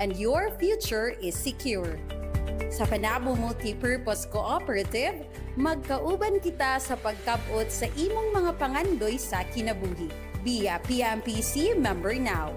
and your future is secure. Sa Panabo Multipurpose Cooperative, magkauban kita sa pagkabot sa imong mga pangandoy sa kinabuhi. Be a PMPC member now.